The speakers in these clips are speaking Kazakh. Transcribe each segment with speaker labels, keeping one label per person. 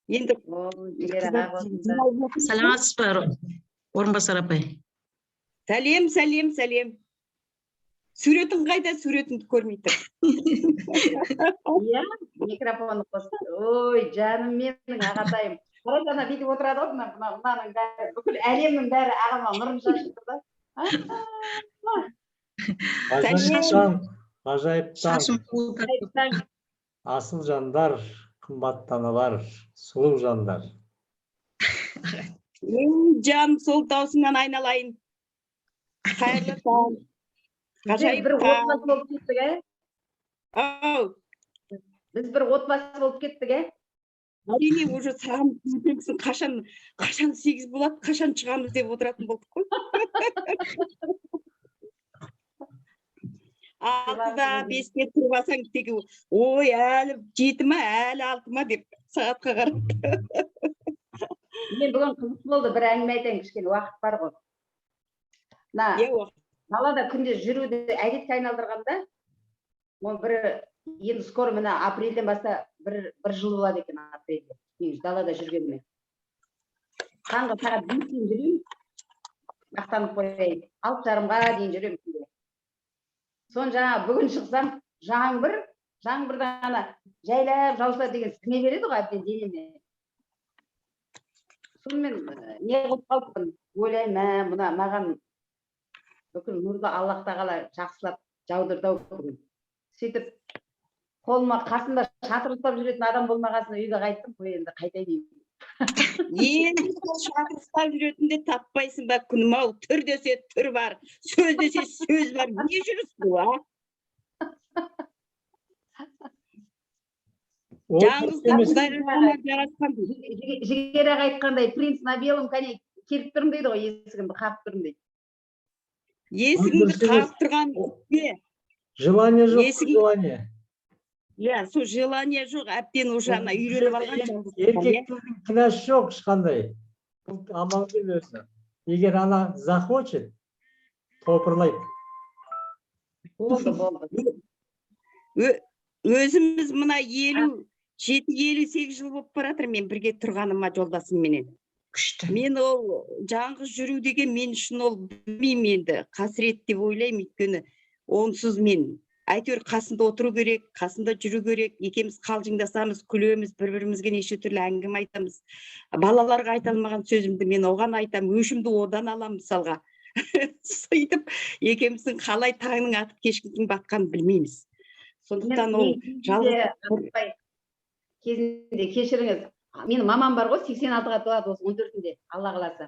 Speaker 1: Енді
Speaker 2: Саламатсыз ба, орынбасар апай?
Speaker 1: сәлем. Суретің қайда? Суретіңді көрмей тұр.
Speaker 3: Иә, микрофонды қосты. Ой, жаным менің ағатайым. Қарасана бүйтіп отырады ғой, мынаның бәрі, бүкіл әлемнің бәрі ағама нұрын шашып тұр да.
Speaker 4: Ғажайып таң, асыл жандар, қымбат аналар, сұлу жандар.
Speaker 1: Жаным, сол даусыңнан айналайын. Қайырлы таң.
Speaker 3: Ғажайып бір отбасы болып кеттік, Біз бір отбасы болып кеттік,
Speaker 1: Әрине, уже саған қашан 8 болады, қашан шығамыз деп отыратын болдық қой. 6-да 5-те тұрып алсаң тегі, ой, әлі 7 ма, әлі 6 ма деп сағатқа қарап.
Speaker 3: Мен бүгін қызық болды, бір әңгіме айтайын, кішкене уақыт бар ғой. Далада күнде жүруді әдетке айналдырғанда, ол бір енді скоро мына апрельден баста бір жыл болады екен, апрельде. Далада жүргеніме. Таңғы сағат 5-тен жүремін, мақтанып қояйын, 6:30-ға дейін жүремін. Сон жаңа бүгін шықсам, жаңбырда ғана жайлап жауса деген сіңе береді ғой әбден денеме. Сонымен не қылып қалыппын, ойлаймын, мұна маған бүкіл нұрды Аллах тағала жақсылап жаудырды бүгін. Сөйтіп, қолыма қасында шатыр ұстап жүретін адам болмағасын үйге қайттым, енді қайтайын деймін.
Speaker 1: Енді шатыр ұстап жүретінде таппайсың ба, күнім-ау, түр десе түр бар, сөз десе сөз бар. Не жүрісің, Жаңыз
Speaker 3: жігер аға айтқандай, принц на белом коне келіп тұрмын дейді ғой, есігімді қағып тұрмын дейді.
Speaker 1: Есігімді қағып тұрған
Speaker 4: Желание жоқ, желание.
Speaker 1: Иә, сол желание жоқ, әптен уже ана үйреніп алған.
Speaker 4: Еркектің кінәсі жоқ ешқандай. Бұл Амангүл өзі. Егер ана захочет, топырлайды.
Speaker 1: Өзіміз мына 57-58 жыл болып баратыр, мен бірге тұрғаныма жолдасымменен. Мен ол жаңғыз жүру деген мен үшін ол білмеймін енді, қасірет деп ойлаймын, өйткені онсыз мен әйтеуір қасында отыру керек, қасында жүру керек, екеуміз қалжыңдасамыз, күлеміз, бір-бірімізге неше түрлі әңгіме айтамыз. Балаларға айта алмаған сөзімді мен оған айтам, өшімді одан алам мысалға. Сөйтіп, екеуміздің қалай таңның атып кешкісін батқанын білмейміз. Сондықтан ол
Speaker 3: жалғыз кезінде кешіріңіз. Менің мамам бар ғой, 86-ға толады осы 14-інде, Алла қаласа.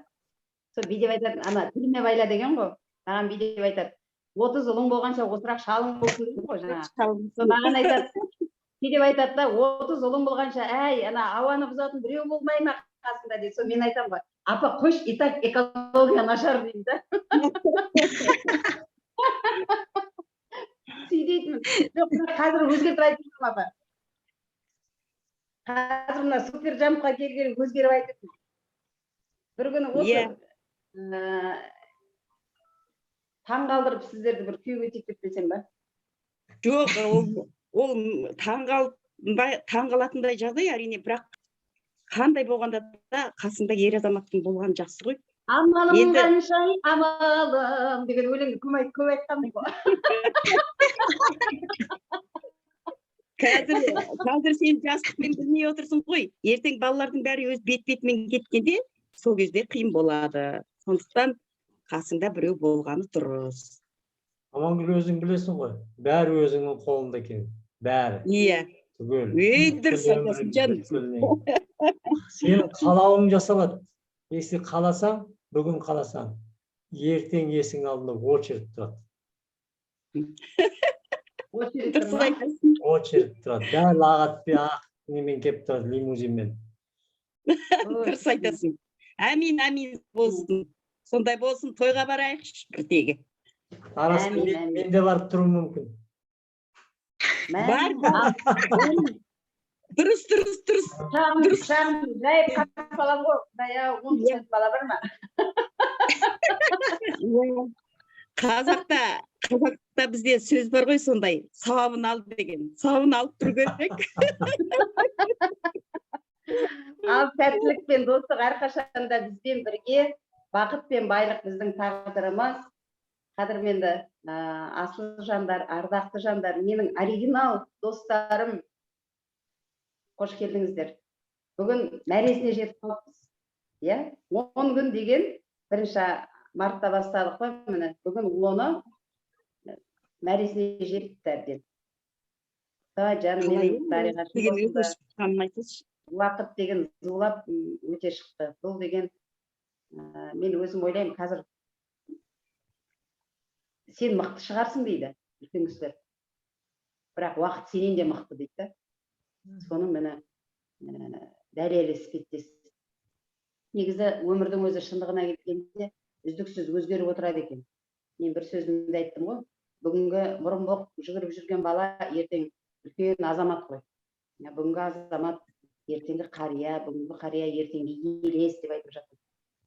Speaker 3: Сол бейдеп айтады, ана тіліме байла деген ғой, маған бейдеп айтады. 30 ұлың болғанша осырақ шалың болсын дейді ғой жаңа. Маған айтады, бейдеп айтады да, 30 ұлың болғанша, әй, ана ауаны бұзатын біреу болмай ма қасында дейді. Сол мен айтам ғой, апа қош, и так экология нашар деймін да. Сөйдейтін. Жоқ, қазір өзгертіп айтып жүрмін, апа. Қазір мына супер жампқа келген өзгеріп айтып. Бір күні осы таң қалдырып сіздерді бір күйеуге тектеп білсем ба?
Speaker 1: Жоқ, ол таң қалатындай жағдай әрине, бірақ қандай болғанда да қасында ер азаматтың болған жақсы ғой.
Speaker 3: Амалым қанша, амалым деген өлеңді көп айтқан ғой.
Speaker 1: Қазір сен жастықпен білмей отырсың ғой. Ертең балалардың бәрі өз бет-бетімен кеткенде, сол кезде қиын болады. Сондықтан қасыңда біреу болғаны дұрыс.
Speaker 4: Амангүл өзің білесің ғой, бәрі өзіңнің қолында екен, бәрі.
Speaker 1: Иә. Дұрыс айтасың жаным.
Speaker 4: Сенің қалауың жасалады. Если қаласаң, бүгін қаласаң, ертең есің алдында очередь тұрады. Очередь тұрады. Дәл ағатпен ақ немен кеп тұрады, лимузинмен.
Speaker 1: Дұрыс айтасың. Әмин болсын. Сондай болсын, тойға барайықшы бірдегі.
Speaker 4: Арасында мен де барып тұруым мүмкін.
Speaker 1: Бар. Дұрыс.
Speaker 3: Шағын, жайып қасып балам ғой, дая 10 бала бар ма?
Speaker 1: Қазақта бізде сөз бар ғой сондай, сауабын ал деген. Сауабын алып тұру керек.
Speaker 3: Ал сәттілік пен достық әрқашанда бізбен бірге, бақыт пен байлық біздің тағдырымыз. Қадірменді асыл жандар, ардақты жандар, менің оригинал достарым, қош келдіңіздер. Бүгін мәресіне жетіп қалыппыз. 10 күн деген 1 мартта бастадық қой, міне бүгін 10-ы мәресіне жетіпті әбден. Жаным менің Дариға, уақыт деген зулап өте шықты. Бұл деген мен өзім ойлаймын, қазір сен мықты шығарсың дейді үлкен кісілер. Бірақ уақыт сенен де мықты дейді. Соның мені дәлелі іспеттес. Негізі өмірдің өзі шындығына келгенде үздіксіз өзгеріп отырады екен. Мен бір сөзімді айттым ғой, бүгінгі бұрын жүгіріп жүрген бала ертең үлкен азамат қой. Бүгінгі азамат ертеңгі қария, бүгінгі қария ертеңгі елес деп айтып жатыр.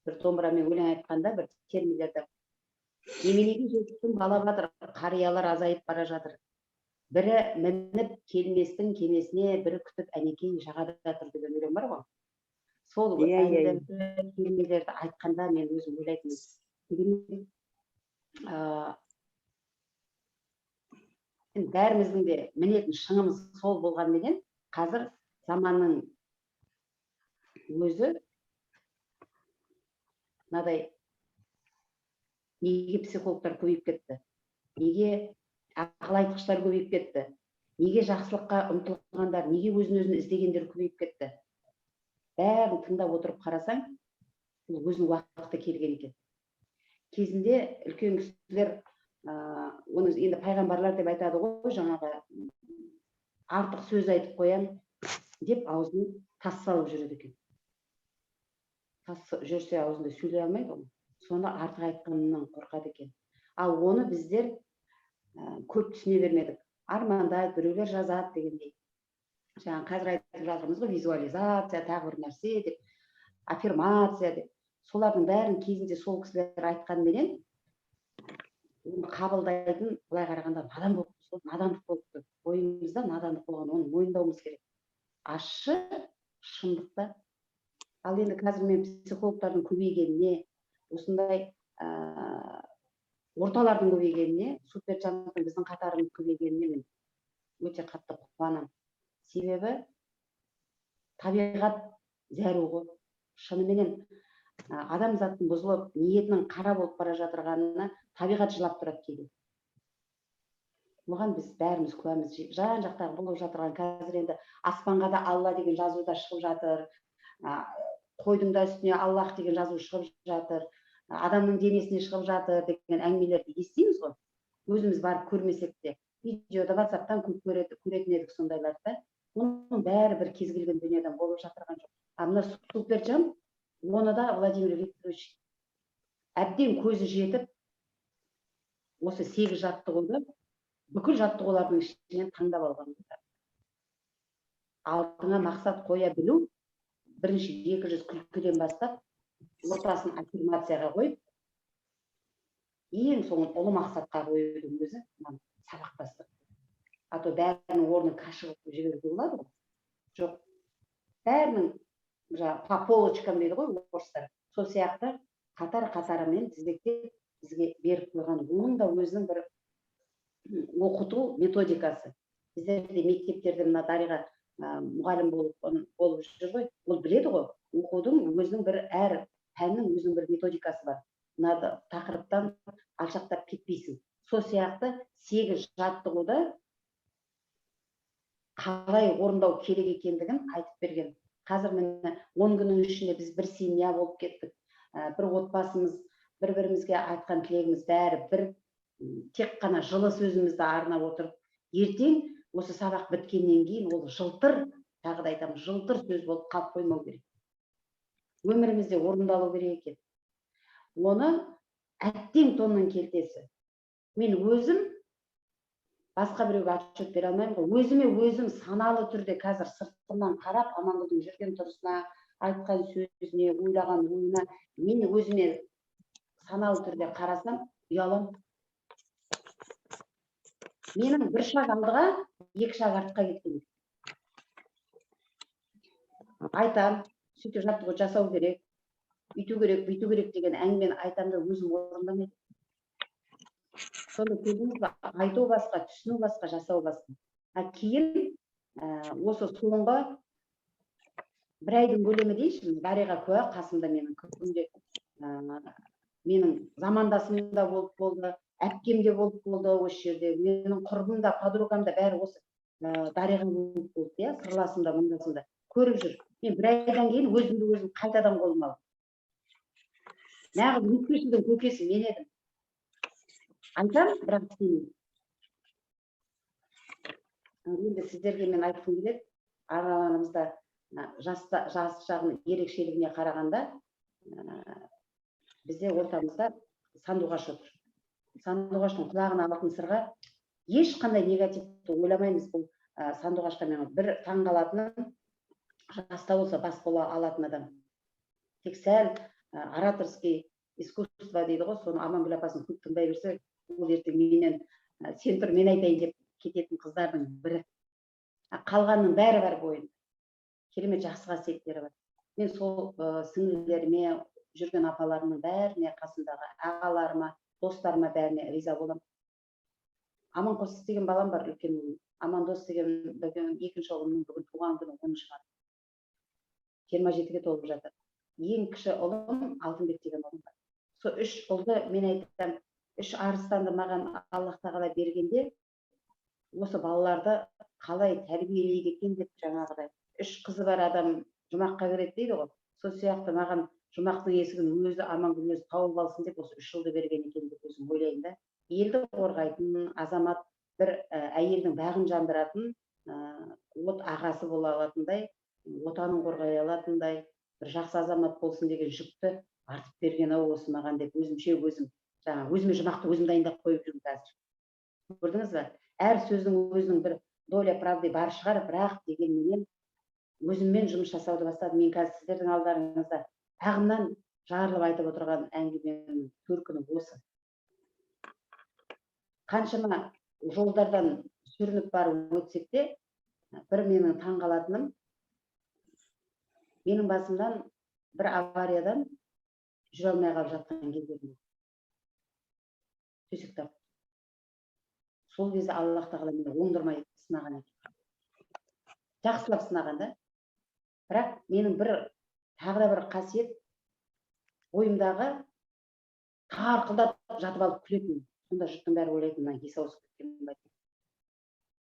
Speaker 3: Бір домбырамен өлең айтқанда бір терминдерді неменеге жетіктің бала батыр, қариялар азайып бара жатыр. Бірі мініп келместің кемесіне, бірі күтіп әнекей жағада жатыр деген өлең бар ғой. Сол терминдерді айтқанда мен өзім ойлайтынмын. Бәріміздің де мінетін шыңымыз сол болғанменен, қазір заманның өзі мынадай, неге психологтар көбейіп кетті? Неге ақыл айтқыштар көбейіп кетті? Неге жақсылыққа ұмтылғандар, неге өзін іздегендер көбейіп кетті? Бәрін тыңдап отырып қарасаң, өзінің уақыты келген екен. Кезінде үлкен кісілер, оны енді пайғамбарлар деп айтады ғой, жаңағы артық сөз айтып қоян деп аузын тас салып жүреді екен. Тас жүрсе аузында сөйлей алмайды ғой. Соны артық айтқанынан қорқады екен. Ал оны біздер көп түсіне бермедік. Армандайды, біреулер жазады дегендей. Жаңа қазір айтып жатырмыз ғой, визуализация, тағы бір нәрсе деп, аффирмация деп. Солардың бәрін кезінде сол кісілер айтқанменен оны қабылдайтын, былай қарағанда надандық болыпты. Бойымызда надандық болған, оны мойындауымыз керек. Ащы шындықта. Ал енді қазір мен психологтардың көбейгеніне, осындай орталардың көбейгеніне, суперчанттың біздің қатарының көбейгеніне мен өте қатты қуанамын. Себебі табиғат зәру ғой. Шыныменен адамзаттың бұзылып, ниетінің қара болып бара жатырғанына табиғат жылап тұрады кейде. Оған біз бәріміз куәміз. Жан жақтағы болып жатырған, қазір енді аспанға да Алла деген жазу да шығып жатыр. Қойдың да үстіне Аллах деген жазу шығып жатыр. Адамның денесіне шығып жатыр деген әңгімелерді естиміз ғой. Өзіміз барып көрмесек те, видеода, WhatsApp-тан көретін едік сондайларды. Оның бәрі бір кез келген дүниеден болып жатырған жоқ. Мына суперчан, оны да Владимир Викторович әбден көзі жетіп, осы 8 жаттығуды бүкіл жаттығулардың ішінен таңдап алған. Алдыңа мақсат қоя білу, бірінші 200 күлкіден бастап, ортасын аффирмацияға қойып, ең соңын ұлы мақсатқа қоюдың өзі сабақтастық. А то бәрінің орнын қашығып жіберуге болады ғой? Жоқ. Бәрінің по полочкам дейді ғой орыстар. Сол сияқты қатар-қатарымен тізбектеп бізге беріп қойған. Оның да өзінің бір оқыту методикасы. Біздерде мектептерде мына Дариға мұғалім болып жүр ғой, ол біледі ғой, оқудың өзінің бір әр пәннің өзінің бір методикасы бар. Мына тақырыптан алшақтап кетпейсің. Сол сияқты 8 жаттығуды қалай орындау керек екендігін айтып берген. Қазір міне 10 күннің ішінде біз бір семья болып кеттік. Бір отбасымыз, бір-бірімізге айтқан тілегіміз бәрі бір, тек қана жылы сөзімізді арнап отырып, ертең осы сабақ біткеннен кейін ол жылтыр, тағы да айтамын, жылтыр сөз болып қалып қоймау керек. Өмірімізде орындалу керек екен. Оны әттең тонның келтесі. Мен өзім басқа біреуге отчет бере алмаймын ғой. Өзіме өзім саналы түрде қазір сыртымнан қарап, Амангүлдің жүрген тұрысына, айтқан сөзіне, ойлаған ойына, мен өзіме саналы түрде қарасам, ұялам. Менің бір шаг алдыға, екі шаг артқа кеткен. Айтам, сөйтіп жаттығу жасау керек, үйту керек, бүйту керек деген әңгімені айтам да өзім орындамайды. Сонда көрдіңіз бе, айту басқа, түсіну басқа, жасау басқа. Кейін осы соңғы бір айдың көлемі дейінші, дариға куә, қасымда менің күнде менің замандасым да болып болды, әпкем де болып болды осы жерде, менің құрбым да, подругам да бәрі осы дариға болып болды, сырласым да, мұндасым да көріп жүр. Мен бір айдан кейін өзімді өзім қайтадан қолыма алдым. Нағыз өткесудің көкесі мен едім. Айтам, бірақ істемеймін. Енді сіздерге мен айтқым келеді, араларымызда жас жағының ерекшелігіне қарағанда бізде ортамызда сандуғаш отыр. Сандуғаштың құлағына алатын сырға ешқандай негативті ойламаймыз. Бұл сандуғашқа мен бір таңғалатыным, жаста болса бас бола алатын адам. Тек сәл ораторский искусство дейді ғой, соны Амангүл апасын көп тыңдай берсе, ол ертең менен сен тұр, мен айтайын деп кететін қыздардың бірі. Қалғанның бәрі бар бойында. Керемет жақсы қасиеттері бар. Мен сол сіңлілеріме, жүрген апаларымның бәріне, қасындағы ағаларыма, достарыма бәріне риза боламын. Аманқос деген балам бар, үлкен ұлым. Амандос деген екінші ұлымның бүгін туған күні 10-шы март. 27-ге толып жатыр. Ең кіші ұлым Алтынбек деген ұлым бар. Сол үш ұлды мен айтам, үш арыстанды маған Аллах тағала бергенде, осы балаларды қалай тәрбиелейді екен деп жаңағыдай. Үш қызы бар адам жұмаққа кіреді дейді ғой. Сол сияқты маған жұмақтың есігін өзі Амангүл өзі тауып алсын деп осы 3 жылды берген екен деп өзім ойлаймын да. Елді қорғайтын азамат, бір әйелдің бағын жандыратын, от ағасы бола алатындай, отанын қорғай алатындай, бір жақсы азамат болсын деген жүкті артып берген ау осы маған деп өзімше өзіме жұмақты өзім дайындап қойып жүрмін қазір. Көрдіңіз бе? Әр сөздің өзінің бір доля правды бар шығар, бірақ дегенменен өзіммен жұмыс жасауды бастадым. Мен қазір сіздердің алдарыңызда тағымнан жарылып айтып отырған әңгіменің төркіні осы. Қаншама жолдардан сүрініп барып өтсек те, бір менің таңғалатыным, менің басымдан бір авариядан жүре алмай қалып жатқан кездерінде. Төсек тартып. Сол кезде Аллах тағала мені оңдырмай сынаған екен. Жақсылап сынаған да. Бірақ менің тағы да бір қасиет, ойымдағы қарқылдап жатып алып күлетін. Сонда жұрттың бәрі ойлайтын, мына есі ауысып кеткен бе.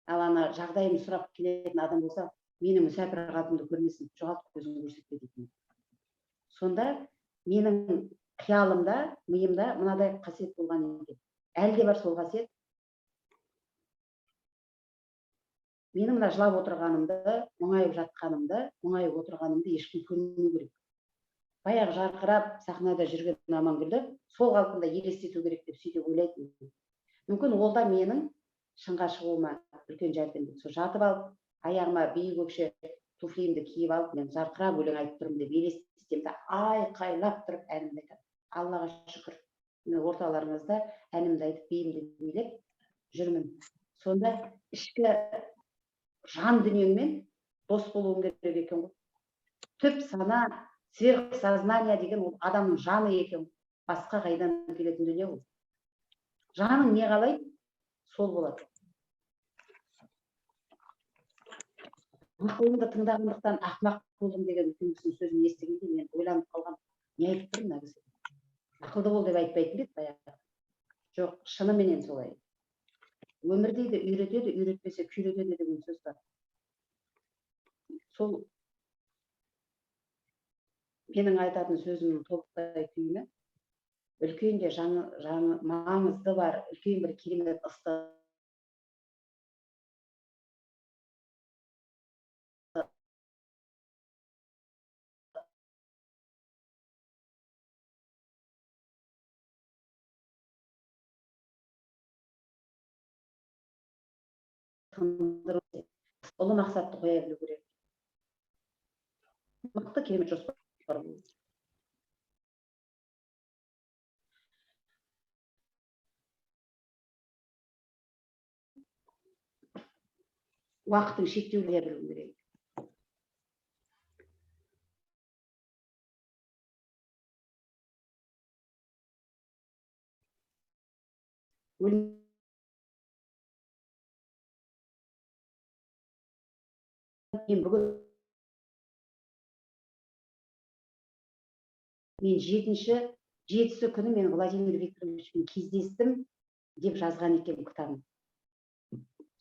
Speaker 3: Ал ана жағдайымды сұрап келетін адам болса, менің мүсәпір қалпымды көрмесін, жоғалтып көзін көрсетпе дейтін. Сонда менің қиялымда, миымда мынадай қасиет болған екен. Әлде бар сол қасиет. Менің мына жылап отырғанымды, мұңайып жатқанымды, мұңайып отырғанымды ешкім көрмеу керек. Баяғы жарқырап сахнада жүрген Амангүлді сол қалпында елестету керек деп сөйтіп ойлайтын. Мүмкін ол да менің шыңға шығуыма үлкен жәрдем болды. Сол жатып алып, аяғыма биік өкше туфлиімді киіп алып, мен жарқырап өлең айтып тұрмын деп елестетемін де, айқайлап тұрып әнімді айтамын. Аллаға шүкір, мен орталарыңызда әнімді айтып, биімді билеп жүрмін. Сонда ішкі жан дүниеңмен дос болуың керек екен ғой. Түп сана, сверхсознание деген ол адамның жаны екен. Басқа қайдан келетін дүние ол. Жаның не қалай? Сол болады. Ақылымды тыңдағандықтан ақымақ болдым деген үлкен сөзін естігенде мен ойланып қалғам. Не айтып тұрмын мына кісі? Ақылды бол деп айтпайтын бе еді баяғы? Жоқ, шыныменен солай. Өмірде де үйретеді, үйретпесе күйретеді деген сөз бар. Сол менің айтатын сөзімнің толықтай түйіні, үлкен де маңызды бар, үлкен бір керемет ысты ұлы мақсатты қоя білу керек. Мықты керемет жоспар болу. уақытың шектеулі білу керек. Мен жетісі күні мен Владимир Викторовичпен кездестім деп жазған екен кітабым.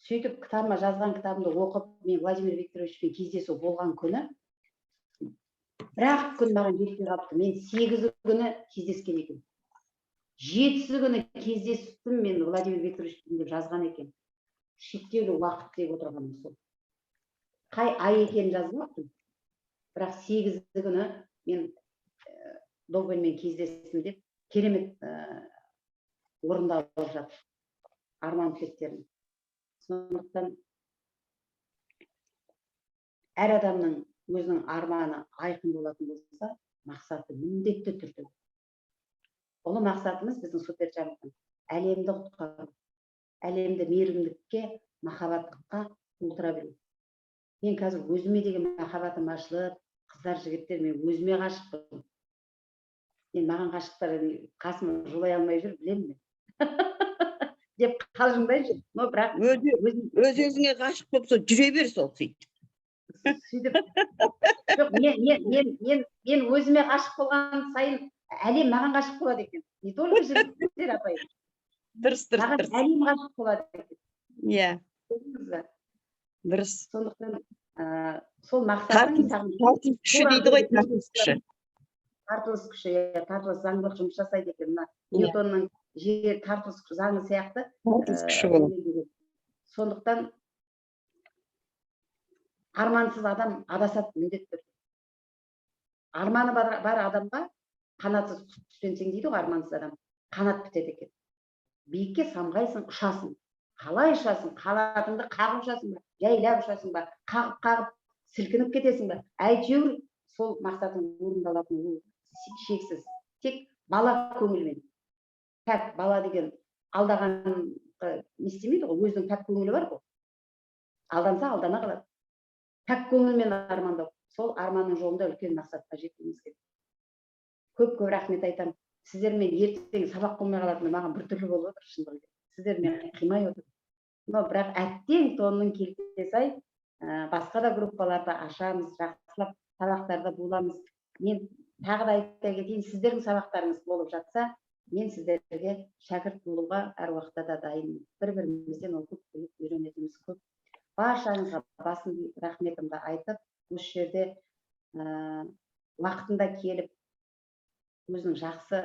Speaker 3: Сөйтіп кітабыма жазған кітабымды оқып, мен Владимир Викторовичпен кездесу болған күні бір-ақ күн маған жетпей қалыпты. Мен 8 күні кездескен екен. 7 күні кездестім мен Владимир Викторовичпен деп жазған екен. Шектеулі уақыт деп отырғаным сол. Қай ай екенін жазбаппын. Бірақ 8 күні мен Добрынмен кездестім деп керемет орындалып жатыр. Арман тілектерім. Сондықтан әр адамның өзінің арманы айқын болатын болса, мақсаты міндетті түрде. Ұлы мақсатымыз біздің суперджамптың әлемді құтқару, әлемді мейірімділікке, махаббатқа толтыра білу. Мен қазір өзіме деген махаббатым ашылып, қыздар, жігіттер, мен өзіме ғашықпын. Мен маған ғашықтар қасыма жолай алмай жүр, білемін бе? Деп қалжыңдай жүр. Но бірақ
Speaker 1: Өз-өзіңе ғашық болса, жүре бер сол сөйтіп.
Speaker 3: Сөйтіп, жоқ, мен өзіме ғашық болған сайын әлем маған ғашық болады екен. Не только жігіттер, апай.
Speaker 1: Дұрыс.
Speaker 3: Маған әлем ғашық болады екен.
Speaker 1: Иә. Дұрыс.
Speaker 3: Сондықтан сол мақсатым
Speaker 1: тартылыс күші дейді ғой, тартылыс күші.
Speaker 3: Тартылыс күші, тартылыс заңдылық жұмыс жасайды екен. Ньютонның жер тартылыс заңы сияқты.
Speaker 1: Тартылыс күші болады.
Speaker 3: Сондықтан армансыз адам адасады міндетті түрде. Арманы бар адамға қанатсыз құс түстенсең дейді ғой, армансыз адам. Қанат бітеді екен. Биікке самғайсың, ұшасың. Қалай ұшасың? Қанатыңды қағып ұшасың ба? Жайлап ұшасың ба? Қағып сілкініп кетесің ба? Әйтеуір сол мақсатың орындалатын шексіз. Тек бала көңілмен. Пәк бала деген алдаған не істемейді ғой, өзінің пәк көңілі бар ғой. Алданса алдана қалады. Пәк көңілмен армандау. Сол арманның жолында үлкен мақсатқа жетуіміз керек. Көп рахмет айтамын. Сіздермен ертең сабақ болмай қалатыны маған біртүрлі болып отыр, шындығы. Сіздермен қимай отыр. Но бірақ әттең тонның келте сай, басқа да группаларды ашамыз, жақсылап сабақтарда боламыз. Мен тағы да айта кетейін, сіздердің сабақтарыңыз болып жатса, мен сіздерге шәкірт болуға әр уақытта да дайынмын. Бір-бірімізден оқып үйренетініміз көп. Баршаңызға басын рахметімді айтып, осы жерде уақытында келіп, өзінің жақсы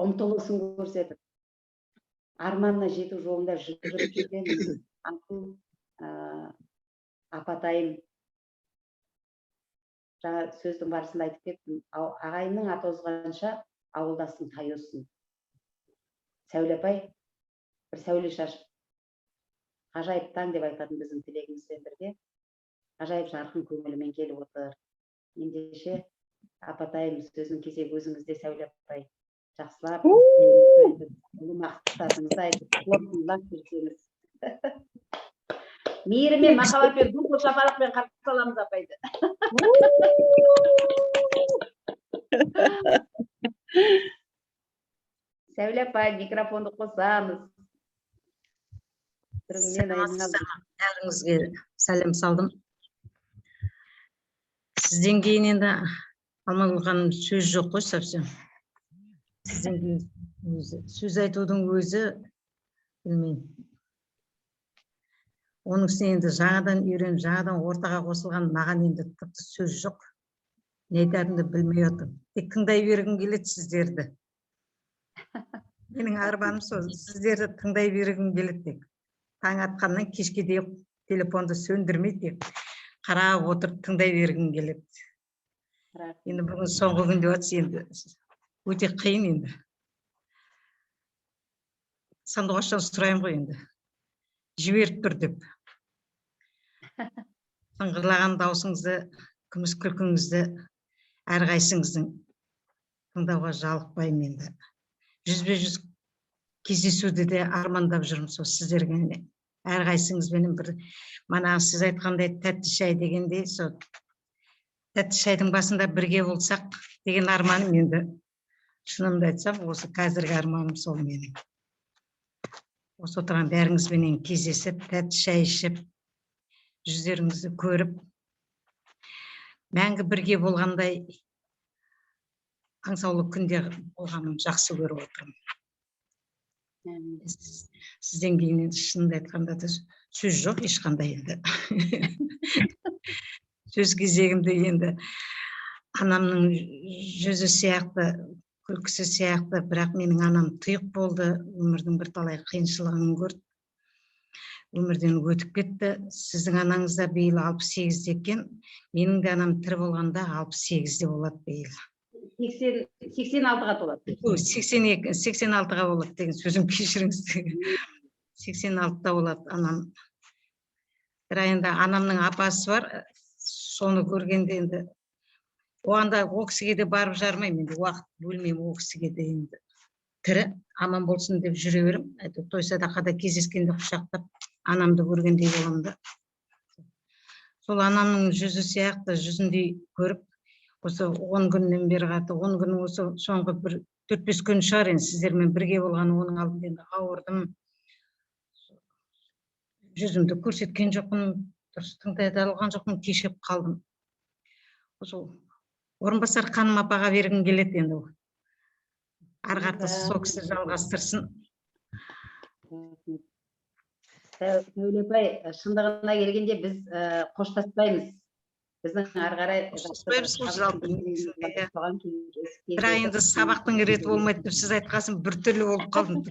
Speaker 3: ұмтылысын көрсетіп, арманына жету жолында жүріп жүрген апатайым, жаңа сөздің барысында айтып кеттім, ағайынның аты озғанша ауылдастың тай өссін. Сәуле апай бір сәуле шашып, ғажайып таң деп айтатын біздің тілегімізбен бірге, ғажайып жарқын көңілімен келіп отыр. Ендеше апатайым сөзінің кезегі өзіңізде, Сәуле апай. Жақсылап, мақтатыңызды айтып, қорытындылап жүрсеңіз. Мейіріммен, махаббатпен, бұл шапалақпен қарсы аламыз апайды. Сәуле апай, микрофонды қосамыз.
Speaker 2: Бәріңізге сәлем салдым. Сізден кейін енді Алмагүл ханым сөз жоқ қой совсем. Сізден кейін сөз айтудың өзі білмеймін. Оның үстіне енді жаңадан үйреніп, жаңадан ортаға қосылған маған енді тіпті сөз жоқ. Не айтарымды білмей отырмын. Тек тыңдай бергім келеді сіздерді. Менің арманым сол, сіздерді тыңдай бергім келеді тек. Таң атқаннан кешке дейін телефонды сөндірмей тек қарап отырып тыңдай бергім келеді. Енді бүгін соңғы күн деп жатсыз, енді өте қиын енді. Сандуғаштан сұрайын ғой енді. Жіберіп тұр деп. Сыңғырлаған даусыңызды, күміс күлкіңізді әрқайсыңыздың тыңдауға жалықпаймын енді. Жүзбе жүз кездесуді де армандап жүрмін сол сіздерге. әрқайсыңызбенен бір манағы сіз айтқандай тәтті шай дегенде сол тәтті шайдың басында бірге болсақ деген арманым енді шынымды айтсам осы қазіргі арманым сол менің. Осы отырған бәріңізбенен кездесіп, тәтті шай ішіп, жүздеріңізді көріп, мәңгі бірге болғандай аңсаулы күнде болғанын жақсы көріп отырмын. Сізден кейін енді шынымды айтқанда да сөз жоқ ешқандай енді. Сөз кезегінде енді анамның жүзі сияқты, күлкісі сияқты, бірақ менің анам тұйық болды, өмірдің бірталай қиыншылығын көрді. Өмірден өтіп кетті. Сіздің анаңыз да биыл 68 екен. Менің де анам тірі болғанда 68-де болады биыл.
Speaker 3: 86-ға толады.
Speaker 2: 86-ға болады деген сөзім кешіріңіз. 86-да болады анам. Бірақ енді анамның апасы бар, соны көргенде енді оған да о кісіге де барып жармаймын, енді уақыт бөлмеймін о кісіге де енді. Тірі, аман болсын деп жүре берем. Той садақада кездескенде құшақтап, анамды көргендей боламын да. Сол анамның жүзі сияқты жүзіндей көріп, осы 10 күннен бері қарата, 10 күннің осы соңғы бір 4-5 күн шығар енді сіздермен бірге болғаны, оның алдында енді ауырдым. Жүзімді көрсеткен жоқпын, дұрыс тыңдай да алған жоқпын, кешіп қалдым. Осы Орынбасар Ханым апаға бергім келеді енді. Арғаты сол кісі жалғастырсын.
Speaker 3: Сәуле апай, шындығына келгенде біз қоштаспаймыз. Біздің ары қарай
Speaker 2: қоштаспаймыз ғой жалпы. Бірақ енді сабақтың реті болмайды деп сіз айтқасын біртүрлі болып қалдым.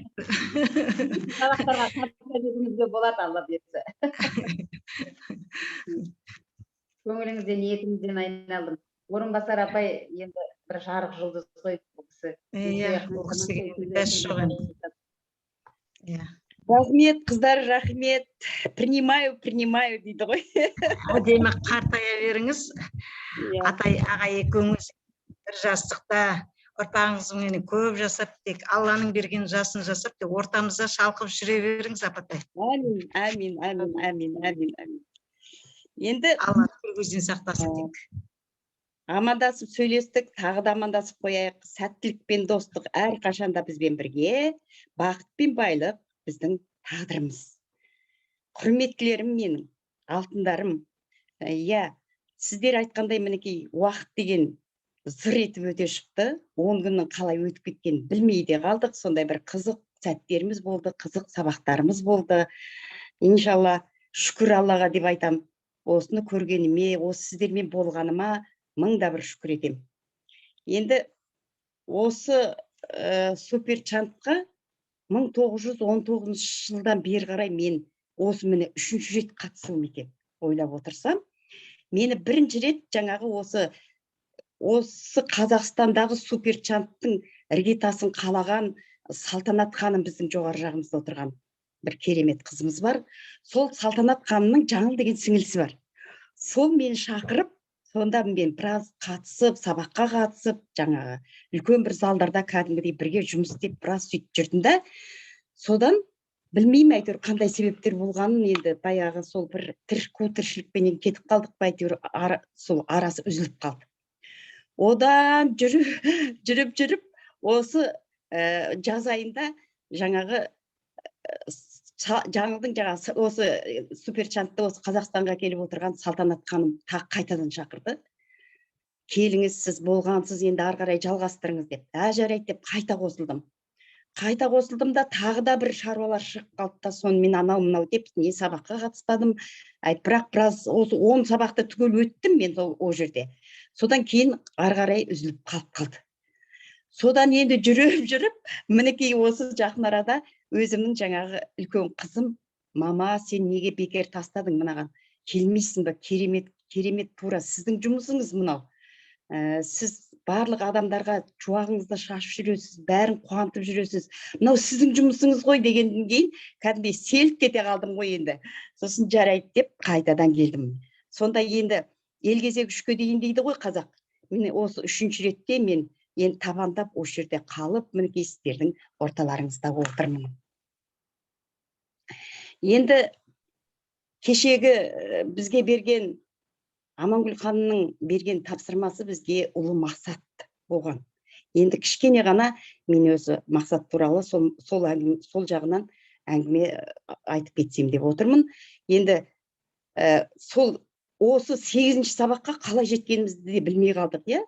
Speaker 3: Сабақтарға қатысуымызға болады, Алла берсе. Көңіліңізден, ниетіңізден айналдым. Орынбасар апай енді бір жарық жұлдыз ғой бұл кісі.
Speaker 2: Бұл кісіге бәс жоқ енді.
Speaker 1: Рахмет, қыздар, рахмет. Принимаю дейді ғой.
Speaker 2: Әдемі қартая беріңіз. Атай аға екеуіңіз бір жастықта ұрпағыңызбен көп жасап, тек Алланың берген жасын жасап, ортамызда шалқып жүре беріңіз, апатай.
Speaker 1: Әмин. Енді
Speaker 2: Алла көзден сақтасын тек.
Speaker 1: Амандасып сөйлестік, тағы да амандасып қояйық. Сәттілік пен достық әрқашанда бізбен бірге, бақыт пен байлық біздің тағдырымыз. Құрметтілерім менің, алтындарым. Сіздер айтқандай мінекей уақыт деген зыр етіп өте шықты. 10 күннің қалай өтіп кеткенін білмей де қалдық. Сондай бір қызық сәттеріміз болды, қызық сабақтарымыз болды. Иншалла, шүкір Аллаға деп айтам. Осыны көргеніме, осы сіздермен болғаныма мыңда бір шүкір етем. Енді осы суперчантқа 1919 жылдан бері қарай мен осы міне 3-ші рет қатысуым екен. Ойлап отырсам, мені бірінші рет жаңағы осы Қазақстандағы суперчанттың іргетасын қалаған Салтанат ханым біздің жоғары жағымызда отырған бір керемет қызымыз бар. Сол Салтанат ханымның Жаңыл деген сіңілісі бар. Сол мені шақырып, сонда мен біраз қатысып, сабаққа қатысып, жаңағы үлкен бір залдарда кәдімгідей бірге жұмыс істеп, біраз сөйтіп жүрдім да. Содан білмеймін әйтеуір қандай себептер болғанын, енді баяғы сол бір тіршілікпенен кетіп қалдық па, әйтеуір сол арасы үзіліп қалды. Одан жүріп, осы жаз айында жаңағы Жаңылдың жаңағы осы суперчантты осы Қазақстанға келіп отырған Салтанат ханым қайтадан шақырды. Келіңіз, сіз болғансыз, енді ары қарай жалғастырыңыз деп. Жарайды деп қайта қосылдым. Қайта қосылдым да тағы да бір шаруалар шығып қалды да, сонымен анау-мынау деп не сабаққа қатыспадым. Бірақ біраз 10 сабақты түгел өттім мен ол жерде. Содан кейін ары қарай үзіліп қалды. Содан енді жүріп, мінекей осы жақын арада өзімнің жаңағы үлкен қызым, мама, сен неге бекер тастадың мынаған? Келмейсің ба? Керемет тура сіздің жұмысыңыз мынау. Сіз барлық адамдарға чуағыңызды шашып жүресіз, бәрін қуантып жүресіз. Мынау сіздің жұмысыңыз ғой дегеннен кейін кәдімгідей селт кете қалдым ғой енді. Сосын жарайды деп қайтадан келдім. Сонда енді ел кезек 3-ке дейін дейді ғой қазақ. Міне осы 3-ші ретте мен енді табандап осы жерде қалып, мінекей сіздердің орталарыңызда отырмын. Енді кешегі бізге берген Амангүл ханымның берген тапсырмасы бізге ұлы мақсат болған. Енді кішкене ғана мен өзі мақсат туралы сол жағынан әңгіме айтып кетсем деп отырмын. Енді осы 8-ші сабаққа қалай жеткенімізді де білмей қалдық, иә?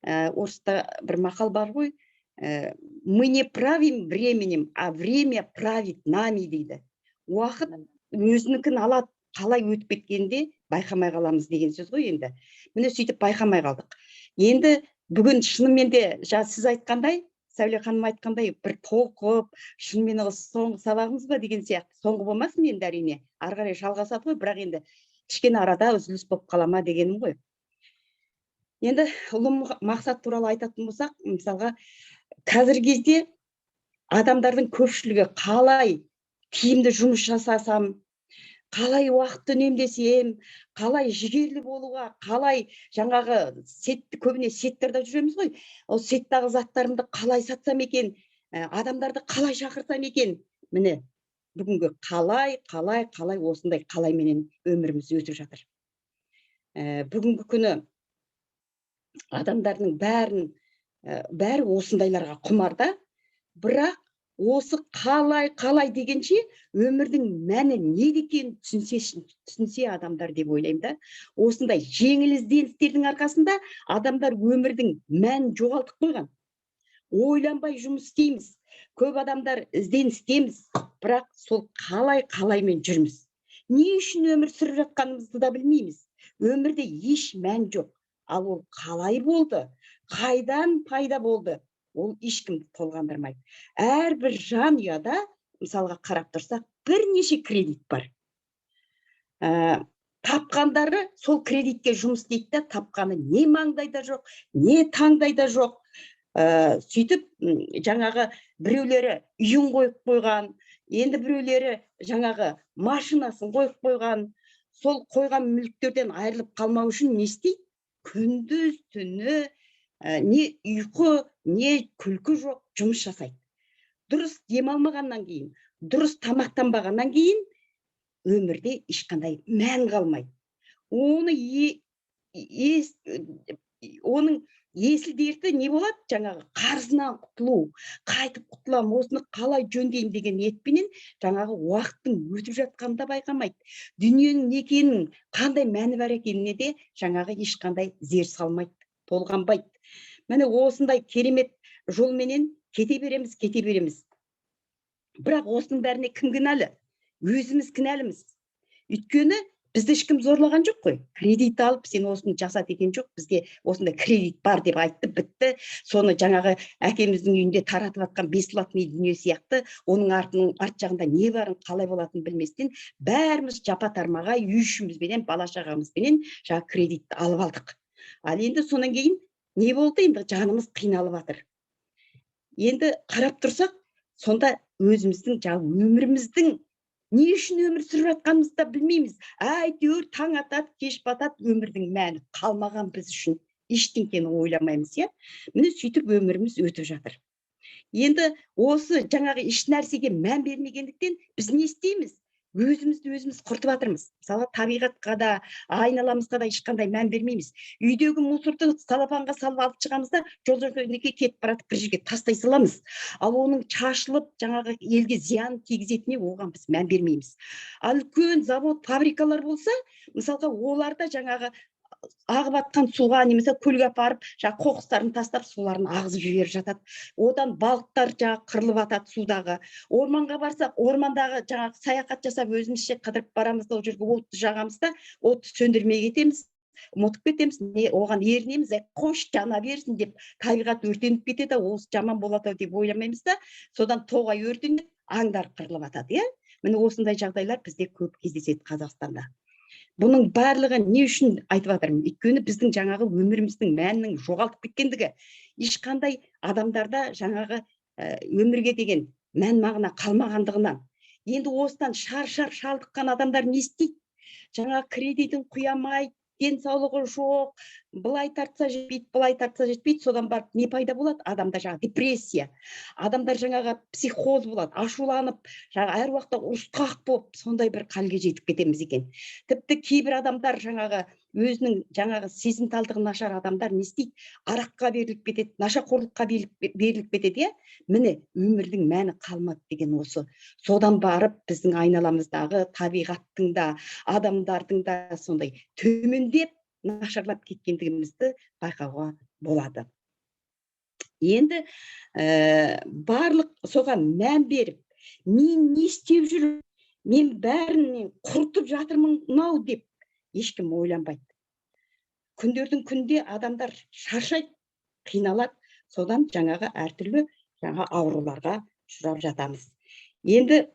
Speaker 1: Орыста бір мақал бар ғой, мы не правим временем, а время правит нами дейді. Уақыт өзінікін алады, қалай өтіп кеткенде байқамай қаламыз деген сөз ғой енді. Міне сөйтіп байқамай қалдық. Енді бүгін шынымен де сіз айтқандай, Сәуле ханым айтқандай, бір толқып, шынымен соңғы сабағымыз ба деген сияқты. Соңғы болмасын енді әрине. Ары қарай жалғасады ғой, бірақ енді кішкене арада үзіліс болып қалама дегенім ғой. Енді ұлы мақсат туралы айтатын болсақ, мысалға, қазіргі кезде адамдардың көпшілігі қалай тиімді жұмыс жасасам, қалай уақытты үнемдесем, қалай жігерлі болуға, қалай жаңағы көбіне сеттерде жүреміз ғой, ол сеттағы заттарымды қалай сатсам екен, адамдарды қалай шақырсам екен, міне бүгінгі қалай осындай қалайменен өміріміз өтіп жатыр. Бүгінгі күні адамдардың бәрі осындайларға құмарда, бірақ осы қалай дегенше өмірдің мәні не екенін түсінсе адамдар деп ойлаймын да. Осындай жеңіл ізденістердің арқасында адамдар өмірдің мәнін жоғалтып қойған. Ойланбай жұмыс істейміз. Көп адамдар ізденістеміз, бірақ сол қалаймен жүрміз. Не үшін өмір сүріп жатқанымызды да білмейміз. Өмірде еш мән жоқ. Ал ол қалай болды, қайдан пайда болды, ол ешкімді толғандырмайды. Әрбір жанұяда, мысалға қарап тұрсақ, бірнеше кредит бар. Тапқандары сол кредитке жұмыс істейді да, тапқаны не маңдайда жоқ, не таңдайда жоқ. Сөйтіп, жаңағы біреулері үйін қойып қойған, енді біреулері жаңағы машинасын қойып қойған, сол қойған мүліктерден айырылып қалмау үшін не істейді? Күндіз түні не ұйқы, не күлкі жоқ жұмыс жасайды. Дұрыс демалмағаннан кейін, дұрыс тамақтанбағаннан кейін өмірде ешқандай мән қалмайды. Оның есіл дерті не болады? Жаңағы қарызынан құтылу, қайтып құтылам, осыны қалай жөндеймін деген ниетпенен жаңағы уақыттың өтіп жатқанын да байқамайды. Дүниенің не екенін, қандай мәні бар екеніне де жаңағы ешқандай зер салмайды, толғанбайды. Міне осындай керемет жолменен кете береміз. Бірақ осының бәріне кім кінәлі? Өзіміз кінәліміз. Өйткені бізді ешкім зорлаған жоқ қой. Кредит алып, сен осыны жасат екен жоқ, бізге осында кредит бар деп айтты, бітті. Соны жаңағы әкеміздің үйінде таратып атқан бесплатный дүние сияқты, оның арт жағында не барын, қалай болатынын білместен, бәріміз жапа-тармаға үй ішімізбенен, бала-шағамызбенен жаңағы кредитті алып алдық. Ал енді сонан кейін не болды? Енді жанымыз қиналып жатыр. Енді қарап тұрсақ, сонда өзіміздің жаңағы өміріміздің не үшін өмір сүріп жатқанымызды да білмейміз. Әйтеуір таң атады, кеш батады, өмірдің мәні қалмаған біз үшін. Ештеңкені ойламаймыз, иә? Міне сөйтіп өміріміз өтіп жатыр. Енді осы жаңағы еш нәрсеге мән бермегендіктен біз не істейміз? Өзіміз құртып жатырмыз. Мысалы, табиғатқа да, айналамызға да ешқандай мән бермейміз. Үйдегі мусорды салапанға салып алып шығамыз да, жол-жөнекей кетіп баратып бір жерге тастай саламыз. Ал оның шашылып, жаңағы елге зиян тигізетініне оған біз мән бермейміз. Ал үлкен завод, фабрикалар болса, мысалға, оларда жаңағы ағып атқан суға немесе көлге апарып, қоқыстарын тастап, суларын ағызып жіберіп жатады. Одан балықтар қырылып атады судағы. Орманға барсақ, ормандағы саяхат жасап өзімізше қыдырып барамыз да, ол жерге отты жағамыз да, отты сөндірмей кетеміз, ұмытып кетеміз, оған ерінеміз, қош жана берсін деп, табиғат өртеніп кетеді, осы жаман болады деп ойламаймыз да, содан тоғай өртеніп, аңдар қырылып атады, иә? Міне осындай жағдайлар бізде көп кездеседі Қазақстанда. Бұның барлығы не үшін айтып жатырмын? Өйткені біздің жаңағы өміріміздің мәнінің жоғалтып кеткендігі, ешқандай адамдарда жаңағы өмірге деген мән мағына қалмағандығынан. Енді осыдан шаршап шалдыққан адамдар не істейді? Жаңағы кредитін құямайды, денсаулығы жоқ, былай тартса жетпейді, былай тартса жетпейді, содан барып не пайда болады? Адамда жаңа депрессия, адамдар жаңағы психоз болады, ашуланып, жаңа әр уақытта ұрысқақ болып, сондай бір халге жетіп кетеміз екен. Тіпті кейбір адамдар жаңағы өзінің жаңағы сезімталдығы нашар адамдар не істейді? Араққа беріліп кетеді, нашақорлыққа беріліп кетеді, міне өмірдің мәні қалмады деген осы. Содан барып біздің айналамыздағы табиғаттың да, адамдардың да сондай төмендеп, нашарлап кеткендігімізді байқауға болады. Енді барлық соған мән беріп, мен не істеп жүрмін, мен бәрінен құртып жатырмын деп ешкім ойланбайды. Күндердің күнде адамдар шаршайды, қиналады, содан жаңағы әртүрлі жаңа ауруларға ұшырап жатамыз. Енді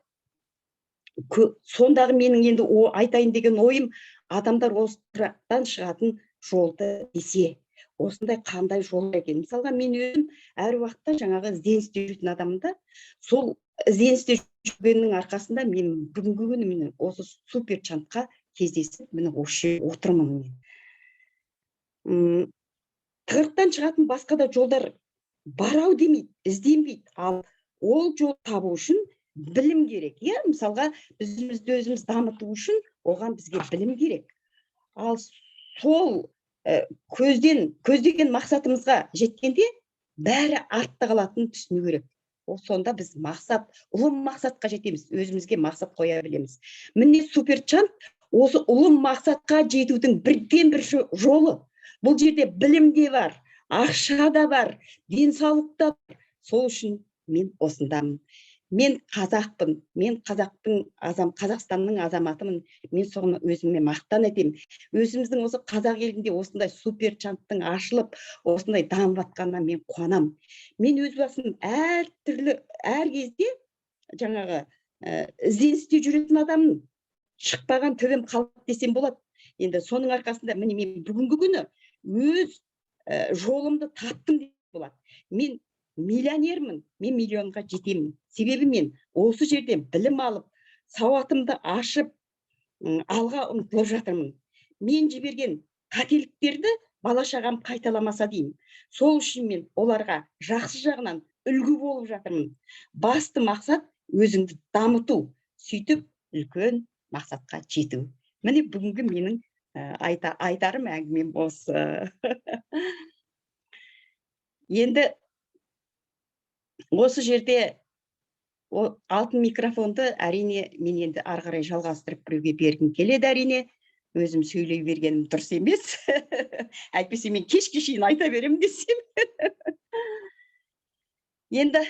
Speaker 1: сондағы менің енді айтайын деген ойым, адамдар осы тұрақтан шығатын жолды десе, осындай қандай жол екен. Мысалға мен өзім әр уақытта жаңағы ізденісте жүретін адаммын да, сол ізденісте жүргеннің арқасында мен бүгінгі күні міне осы супер чантқа кездесіп, міне осы отырмын мен. Тығырықтан шығатын басқа да жолдар барау демейді, ізденбейді. Ал ол жол табу үшін білім керек. Мысалға, бізді өзіміз дамыту үшін оған бізге білім керек. Ал сол көздеген мақсатымызға жеткенде бәрі артта қалатынын түсіну керек. Сонда біз ұлы мақсатқа жетеміз, өзімізге мақсат қоя білеміз. Міне суперчант осы ұлы мақсатқа жетудің бірден бір жолы. Бұл жерде білім де бар, ақша да бар, денсаулық та бар. Сол үшін мен осындамын. Мен қазақпын, мен Қазақстанның азаматымын. Мен соны өзіме мақтан етемін. Өзіміздің осы қазақ елінде осындай суперчанттың ашылып, осындай дамып жатқанына мен қуанамын. Мен өз басым әр кезде жаңағы ізденісте жүретін адаммын. Шықпаған төбем қалады десем болады. Енді соның арқасында міне мен бүгінгі күні өз жолымды таптым деп болады. Мен миллионермін, мен миллионға жетемін. Себебі мен осы жерден білім алып, сауатымды ашып, алға ұмтылып жатырмын. Мен жіберген қателіктерді бала-шағам қайталамаса деймін. Сол үшін мен оларға жақсы жағынан үлгі болып жатырмын. Басты мақсат өзіңді дамыту, сөйтіп үлкен мақсатқа жету. Міне бүгінгі менің айтарым әңгімем осы. Енді осы жерде алтын микрофонды әрине мен енді ары қарай жалғастырып біреуге бергім келеді, әрине. Өзім сөйлей бергенім дұрыс емес. Әйтпесе мен кешке шейін айта беремін десем. Енді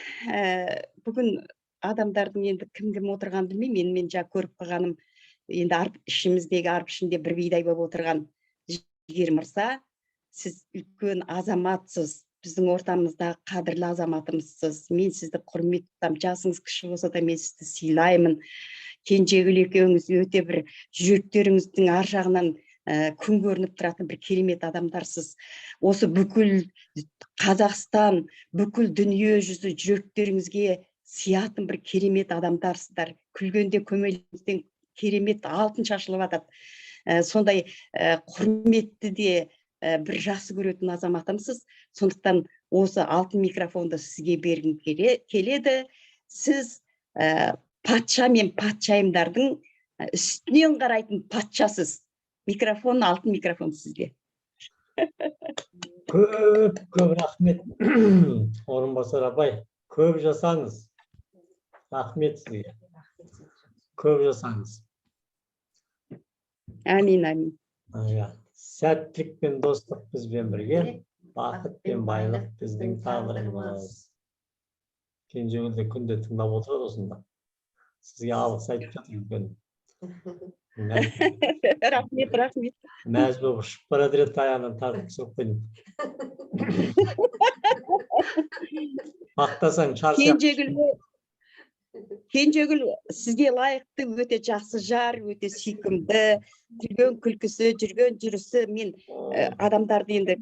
Speaker 1: бүгін адамдардың енді кім отырған білмеймін. Мен жаңа көріп қалғаным, енді ішіміздегі арп ішінде бір бидай болып отырған Жігер мырза, сіз үлкен азаматсыз, біздің ортамызда қадірлі азаматымызсыз. Мен сізді құрмет тұтамын. Жасыңыз кіші болса да мен сізді сыйлаймын. Кенжегүл екеуіңіз өте бір жүректеріңіздің ар жағынан күн көрініп тұратын бір керемет адамдарсыз. Осы бүкіл Қазақстан, бүкіл дүние жүзі жүректеріңізге сиятын бір керемет адамдарсыздар. Күлгенде көмейіңізден керемет алтын шашылып жатады. Сондай құрметті де бір жақсы көретін азаматымсыз. Сондықтан осы алтын микрофонды сізге бергім келеді. Сіз патша мен патшайымдардың үстінен қарайтын патшасыз. Алтын микрофон сізге.
Speaker 4: Көп рахмет. Орынбасар апай, көп жасаңыз. Рахмет сізге. Көп жасаңыз.
Speaker 1: Әмин.
Speaker 4: Сәттілік пен достық бізбен бірге, бақыт пен байлық біздің тағдырымыз. Кенжегүлді күнде тыңдап отырады осында. Сізге алғыс айтып жатыр.
Speaker 1: Рахмет.
Speaker 4: Мәз болып ұшып бара жатыр, аяғынан тартып соқпайды. Мақтасаң шаршап.
Speaker 1: Кенжегүл сізге лайықты өте жақсы жар, өте сүйкімді, жүрген күлкісі, жүрген жүрісі. Мен адамдарды енді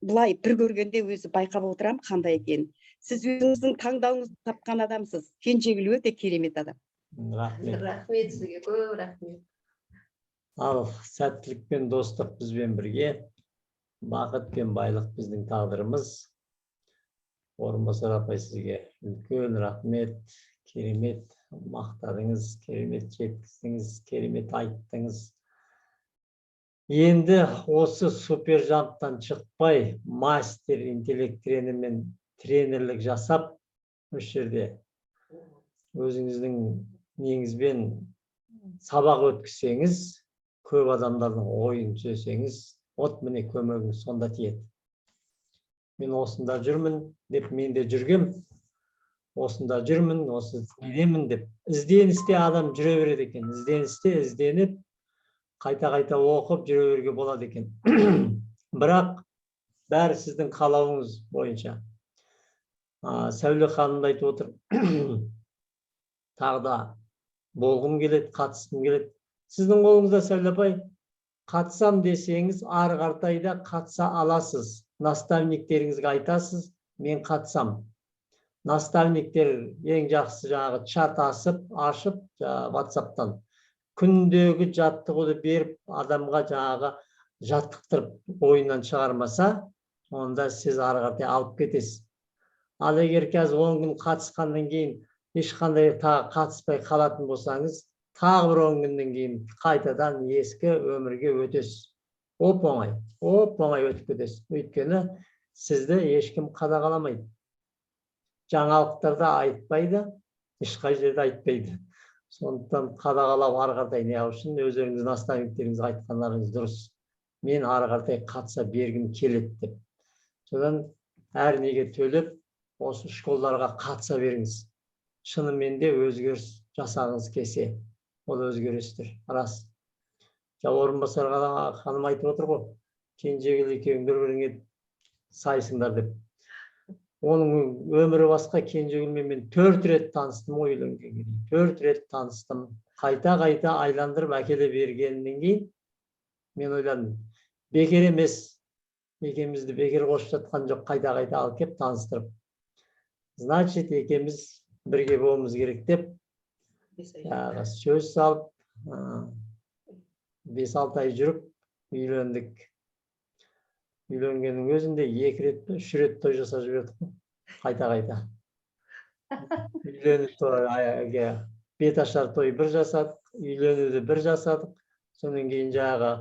Speaker 1: бұлай бір көргенде өзі байқап отырам қандай екен. Сіз өзіңіздің таңдауыңызды тапқан адамсыз. Кенжегүл өте керемет адам.
Speaker 4: Рахмет.
Speaker 3: Рахмет сізге, көп рахмет.
Speaker 4: Ал сәттілік пен достық бізбен бірге, бақыт пен байлық біздің тағдырымыз. Орынбасар апай, сізге үлкен рахмет, керемет мақтадыңыз, керемет жеткіздіңіз, керемет айттыңыз. Енді осы супер жамптан шықпай, мастер интеллект тренермен тренерлік жасап, осы жерде өзіңіздің неңізбен сабақ өткізсеңіз, көп адамдардың ойын түзесеңіз, от міне көмегіңіз сонда тиеді. Мен осында жүрмін деп, мен де жүргем, осында жүрмін, осы недемін деп. Ізденісте адам жүре береді екен. Ізденісте ізденіп, қайта-қайта оқып жүре беруге болады екен. Бірақ бәрі сіздің қалауыңыз бойынша. Сәуле ханым айтып отыр. Тағы да болғым келеді, қатысқым келеді. Сіздің қолыңызда, Сәуле апай, қатысам десеңіз, ары қаратай да қатыса аласыз. Наставниктеріңізге айтасыз, мен қатысам. Наставниктер ең жақсы жаңағы чат ашып, WhatsApp-тан күндегі жаттығуды беріп, адамға жаңағы жаттықтырып ойыннан шығармаса, онда сіз ары қаратай алып кетесіз. Ал егер қазір 10 күн қатысқаннан кейін ешқандай тағы қатыспай қалатын болсаңыз, тағы бір 10 күннен кейін қайтадан ескі өмірге өтесіз. Оп-оңай өтіп кетесіз. Өйткені сізді ешкім қадағаламайды. Жаңалықтарда айтпайды, ешқай жерде айтпайды. Сондықтан қадағалау ары қаратай не үшін өздеріңіз наставниктеріңізге айтқандарыңыз дұрыс. Мен ары қаратай қатыса бергім келеді деп. Содан әр неге төлеп, осы школаларға қатыса беріңіз. Шынымен де өзгеріс жасағыңыз келсе, ол өзгерістер рас. Орынбасар ханым айтып отыр ғой, кенжегіл екеуің бір-біріңе сайсыңдар деп. Оның өмірі басқа, кенжегілмен мен 4 рет таныстым, үйленгенге дейін. 4 рет таныстым. Қайта-қайта айландырып әкеле бергеннен кейін мен ойладым, бекер емес, екеумізді бекер қосып жатқан жоқ, қайта-қайта алып кеп таныстырып. Значит, екеуміз бірге болуымыз керек деп сөз салып, 5-6 ай жүріп үйлендік. Үйленгеннің өзінде 2 рет, 3 рет той жасап жібердік. Қайта-қайта. Үйленіп тойға беташар той бір жасадық, үйленуді бір жасадық. Сонан кейін жағы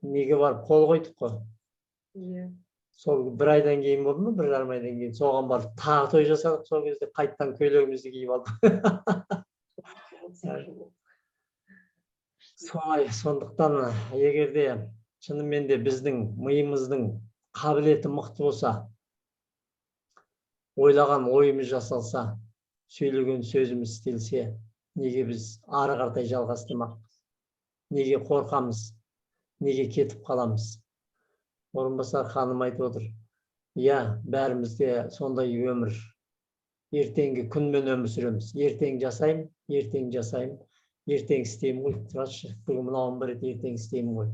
Speaker 4: неге барып қол қойдық қой. Сол 1 айдан кейін болды ма, 1 жарым айдан кейін соған барып тағы той жасадық. Сол кезде қайттан көйлегімізді киіп алдық. Солай, сондықтан егерде шынымен де біздің миымыздың қабілеті мықты болса, ойлаған ойымыз жасалса, сөйлеген сөзіміз істелсе, неге біз ары қаратай жалғастырмақпыз? Неге қорқамыз? Неге кетіп қаламыз? Орынбасар ханым айтып отыр. Иә, бәрімізде сондай өмір. Ертеңгі күнмен өмір сүреміз. Ертең жасаймын, ертең жасаймын. Ертең істеймін ғой, тұршы, бүгін мынауын бір рет ертең істеймін ғой.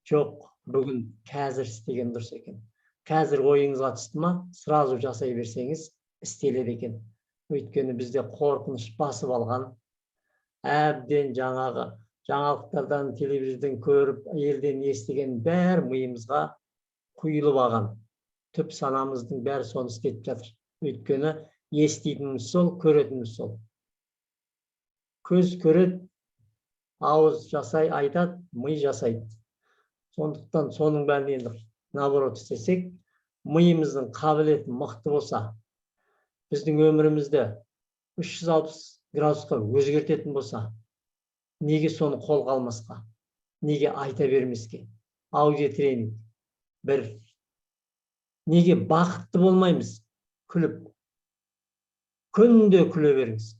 Speaker 4: Жоқ, бүгін қазір істеген дұрыс екен. Қазір ойыңызға түсті ма, сразу жасай берсеңіз, істеледі екен. Өйткені бізде қорқыныш басып алған, әбден жаңағы жаңалықтардан, телевизордан көріп, елден естіген бәр миымызға құйылып алған. Түп санамыздың бәрі соны істетіп жатыр. Өйткені еститініміз сол, көретініміз сол. Көз көреді, ауыз жасай айтады, ми жасайды. Сондықтан соның бәрін енді наоборот істесек, миымыздың қабілеті мықты болса, біздің өмірімізді 360 градусқа өзгертетін болса, неге соны қолға алмасқа? Неге айта бермеске? Аудиотренинг. 1. Неге бақытты болмаймыз? Күліп. Күнде күле беріңіз.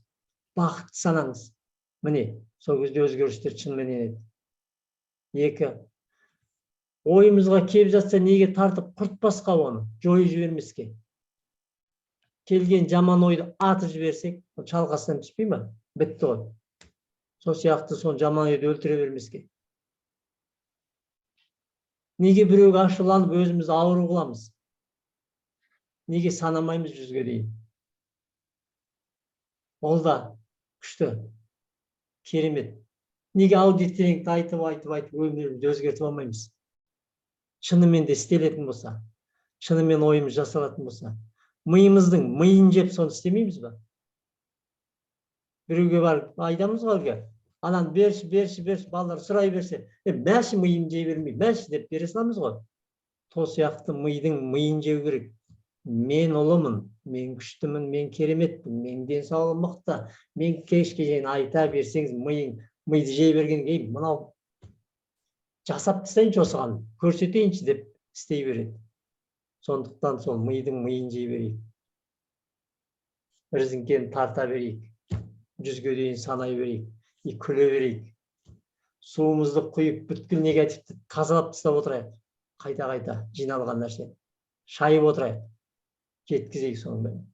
Speaker 4: Бақытты санаңыз. Міне, сол кезде өзгерістер шынымен енеді. 2. Ойымызға келіп жатса, неге тартып құртпасқа оны, жойып жібермеске? Келген жаман ойды атып жіберсек, шалқасынан түспей ме? Бітті ғой. Сол сияқты соны жаман ойды өлтіре бермеске. Неге біреуге ашуланып өзіміз ауру қыламыз? Неге санамаймыз 100-ге дейін? Ол да күшті, керемет. Неге аудиторингті айтып өмірімізді өзгертіп алмаймыз? Шынымен де істелетін болса, шынымен ойымыз жасалатын болса, миымыздың миын жеп соны істемейміз ба? Біреуге барып айтамыз ғой әлгі, ананы берші, балалар сұрай берсе, мәші миын жей бермей, мәші деп бере саламыз ғой. Сол сияқты мидың миын жеу керек. Мен ұлымын, мен күштімін, мен кереметпін, мен денсаулығым мықты, мен кешке дейін айта берсеңіз, миды жей берген кейін, мынау жасап тастайыншы осыған, көрсетейінші деп істей береді. Сондықтан сол мидың миын жей берейік. Резеңкені тарта берейік. 100-ге дейін санай берейік. Күле берейік. Суымызды құйып, бүткіл негативті тазалап тастап отырайық. Қайта жиналған нәрсе. Шайып отырайық. Жеткізейік соның бәрін.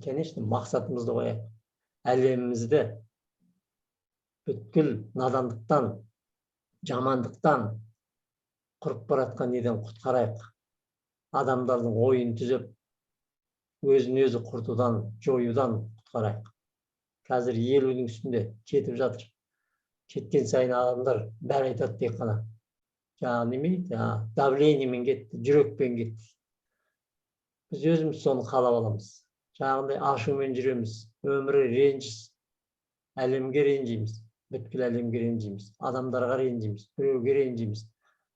Speaker 4: Конечно, мақсатымызды қояйық. Әлемімізді бүткіл надандықтан, жамандықтан, құрып баратқан неден құтқарайық. Адамдардың ойын түзеп, өзін өзі құртудан, жоюдан құтқарайық. Қазір 50-дің үстінде кетіп жатыр. Кеткен сайын адамдар бәрі айтады тек қана. Жаңағы немейді, давлениемен кетті, жүрекпен кетті. Біз өзіміз соны қалап аламыз. Жаңағындай ашумен жүреміз, өмірі ренжіс, әлемге ренжиміз, бүткіл әлемге ренжиміз, адамдарға ренжиміз, біреуге ренжиміз.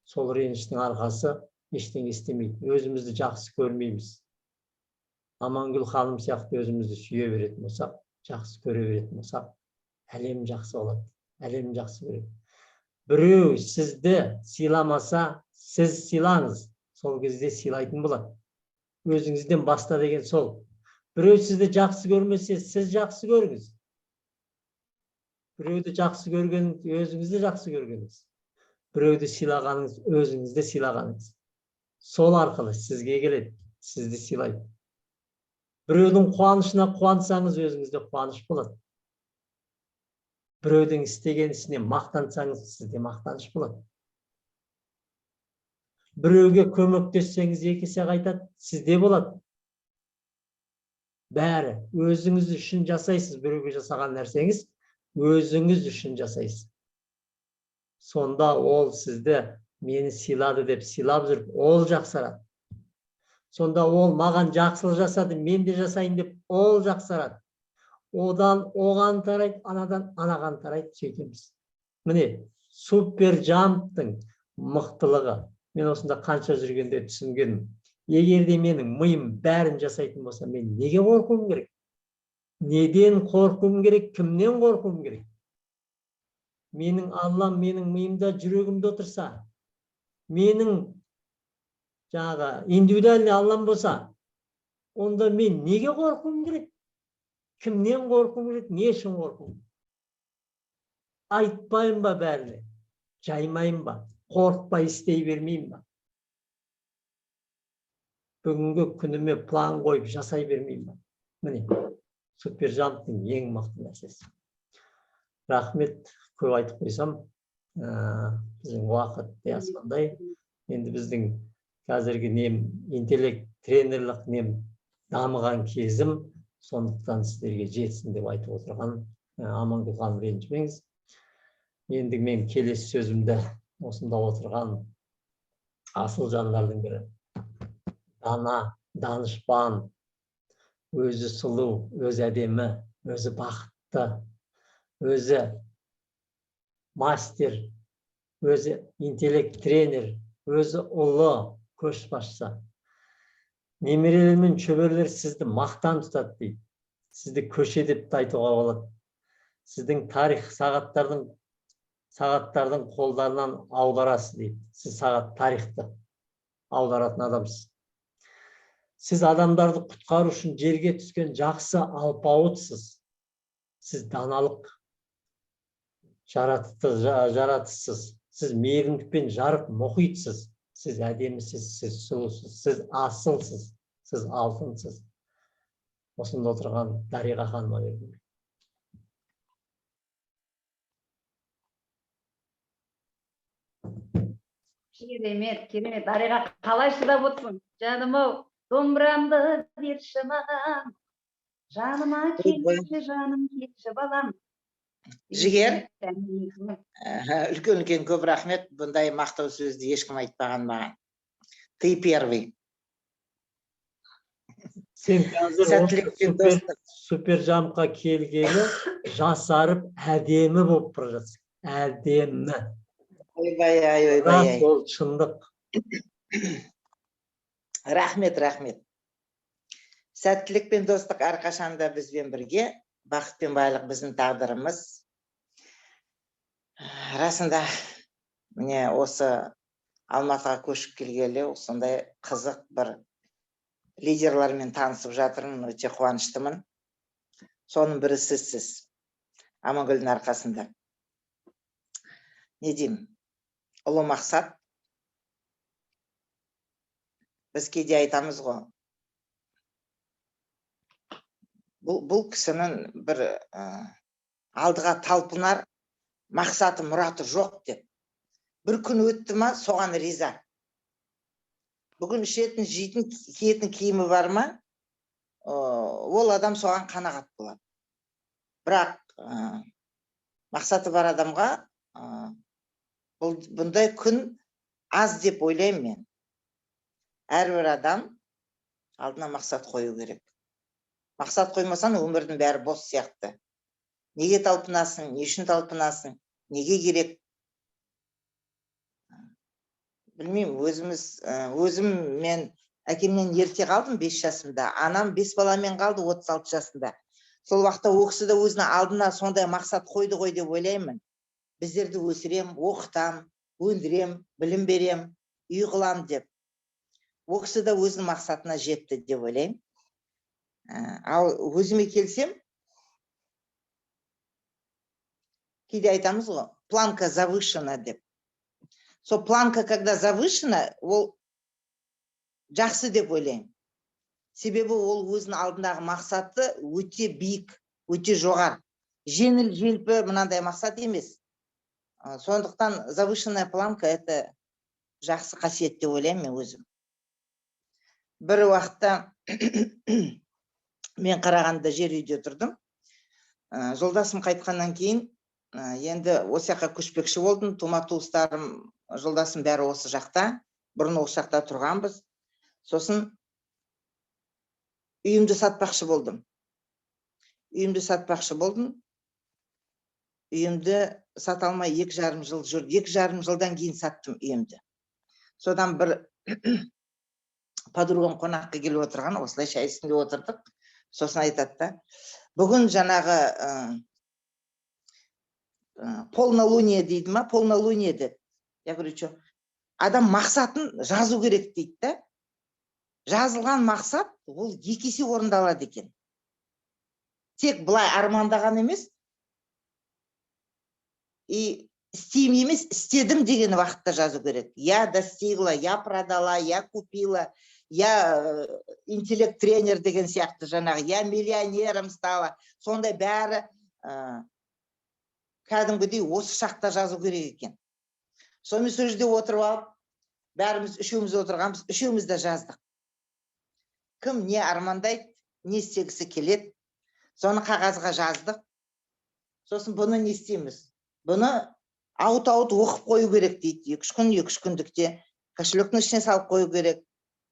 Speaker 4: Сол ренжіштің арқасы ештеңе істемейді. Өзімізді жақсы көрмейміз. Амангүл ханым сияқты өзімізді сүйе беретін болсақ, жақсы көре беретін болсақ, әлем жақсы болады. Әлем жақсы көреді. Біреу сізді сыйламаса, сіз сыйлаңыз. Сол кезде сыйлайтын болады. Өзіңізден баста деген сол. Біреу сізді жақсы көрмесе, сіз жақсы көріңіз. Біреуді жақсы көргеніңіз, өзіңізді жақсы көргеніңіз. Біреуді сыйлағаныңыз, өзіңізді сыйлағаныңыз. Сол арқылы сізге келеді, сізді сыйлайды. Біреудің қуанышына қуансаңыз, өзіңізде қуаныш болады. Біреудің істеген ісіне мақтансаңыз, сізде мақтаныш болады. Біреуге көмектессеңіз, екі есе қайтады, сізде болады. Бәрі өзіңіз үшін жасайсыз. Біреуге жасаған нәрсеңіз өзіңіз үшін жасайсыз. Сонда ол сізді мені сыйлады деп сыйлап жүріп, ол жақсарады. Сонда ол маған жақсылық жасады, мен де жасайын деп, ол жақсарады. Одан оған тарайды, анадан анаған тарайды, сөйтеміз. Міне, супер жамптың мықтылығы. Мен осында қанша жүргенде түсінгенім. Егерде менің миым бәрін жасайтын болса, мен неге қорқуым керек? Неден қорқуым керек? Кімнен қорқуым керек? Менің Аллам менің миымда, жүрегімде отырса, менің жаңағы индивидуальный Аллам болса, онда мен неге қорқуым керек? Кімнен қорқуым керек? Не үшін қорқуым? Айтпайын ба бәріне? Жаймайын ба? Қорықпай істей бермейін ба? Бүгінгі күніме план қойып жасай бермейін ба? Міне, супер жамптың ең мықты нәрсесі. Рахмет, көп айтып қойсам, біздің уақыт ясқандай. Енді біздің қазіргі интеллект тренерлік дамыған кезім, сондықтан сіздерге жетсін деп айтып отырған. Амангүл ханым ренжімеңіз. Енді мен келесі сөзімді осында отырған асыл жандардың бірі. Дана, данышпан, өзі сұлу, өзі әдемі, өзі бақытты, өзі мастер, өзі интеллект тренер, өзі ұлы көшбасшы. Немерелер мен шөберелер сізді мақтан тұтады дейді. Сізді көше деп айтуға болады. Сіздің тарих сағаттардың қолдарынан аударасыз дейді. Сіз сағат тарихты аударатын адамсыз. Сіз адамдарды құтқару үшін жерге түскен жақсы алпауытсыз. Сіз даналық жаратысыз. Сіз мейірімдікпен жарық мұхитсыз. Сіз әдемісіз, сіз сұлусыз, сіз асылсыз, сіз алтынсыз. Осында отырған Дариға ханыма бердім.
Speaker 3: Керемет, Дариға қалай шыдап отырсың? Жаным-ау, домбырамды берші маған. Жаныма келші, жаным келші балам.
Speaker 5: Жігер, үлкен көп рахмет. Бұндай мақтау сөзді ешкім айтпаған маған. Ты первый.
Speaker 4: Сен қазір
Speaker 5: Сәттілікпен достық.
Speaker 4: супер жамқа келгелі жасарып әдемі болып бара жатсың. Әдемі.
Speaker 5: Ойбай,
Speaker 4: Рас, ол шындық.
Speaker 5: Рахмет. Сәттілік пен достық әрқашанда бізбен бірге. Бақыт пен байлық біздің тағдырымыз. Расында, міне осы Алматыға көшіп келгелі, сондай қызық бір лидерлармен танысып жатырмын, өте қуаныштымын. Соның бірі сізсіз, Амангүлдің арқасында. Не деймін? Ұлы мақсат. Біз кейде айтамыз ғой. Бұл кісінің бір алдыға талпынар мақсаты, мұраты жоқ деп. Бір күн өтті ма, соған риза. Бүгін ішетін, жейтін, киетін киімі бар ма, ол адам соған қанағат болады. Бірақ мақсаты бар адамға бұндай күн аз деп ойлаймын мен. Әрбір адам алдына мақсат қою керек. Мақсат қоймасан, өмірдің бәрі бос сияқты. Неге талпынасың, не үшін талпынасың, неге керек? Білмеймін, өзім мен әкемнен ерте қалдым 5 жасымда. Анам 5 баламен қалды 36 жасында. Сол уақытта оқысы да өзіне алдына сондай мақсат қойды ғой деп ойлаймын. Біздерді өсірем, оқытам, өндірем, білім берем, үй қылам деп. Оқысы да өзінің мақсатына жетті деп ойлаймын. Ал өзіме келсем, кейде айтамыз ғой, планка завышена деп. Со планка, когда завышена, ол жақсы деп ойлаймын. Себебі ол өзінің алдындағы мақсаты өте биік, өте жоғар. Жеңіл желпі мынандай мақсат емес. Сондықтан завышенная планка это жақсы қасиет деп ойлаймын мен өзім. Бір уақытта мен Қарағандыда жер үйде тұрдым. Жолдасым қайтқаннан кейін, енді осы жаққа көшпекші болдым. Тума-туыстарым, жолдасым бәрі осы жақта. Бұрын осы жақта тұрғанбыз. Сосын үйімді сатпақшы болдым. Үйімді сата алмай 2,5 жыл жүрді. 2,5 жылдан кейін саттым үйімді. Содан бір подругам қонаққа келіп отырған, осылай шай үстінде отырдық. Сосын айтады да, бүгін жаңағы полнолуние дейді ма, полнолуние деп. Я говорю, что? Адам мақсатын жазу керек дейді да. Жазылған мақсат, ол 2 есе орындалады екен. Тек бұлай армандаған емес, и істеймін емес, істедім деген уақытта жазу керек. Я достигла, я продала, я купила, я интеллект-тренер деген сияқты жаңағы, я миллионером стала. Сондай бәрі кәдімгідей осы шақта жазу керек екен. Сонымен сол жерде отырып алып, бәріміз үшеуміз отырғанбыз, үшеуміз де жаздық. Кім не армандайды, не істегісі келеді, соны қағазға жаздық. Сосын бұны не істейміз? Бұны аут-аут оқып қою керек дейді. 2-3 күндікте кошелектің ішіне салып қою керек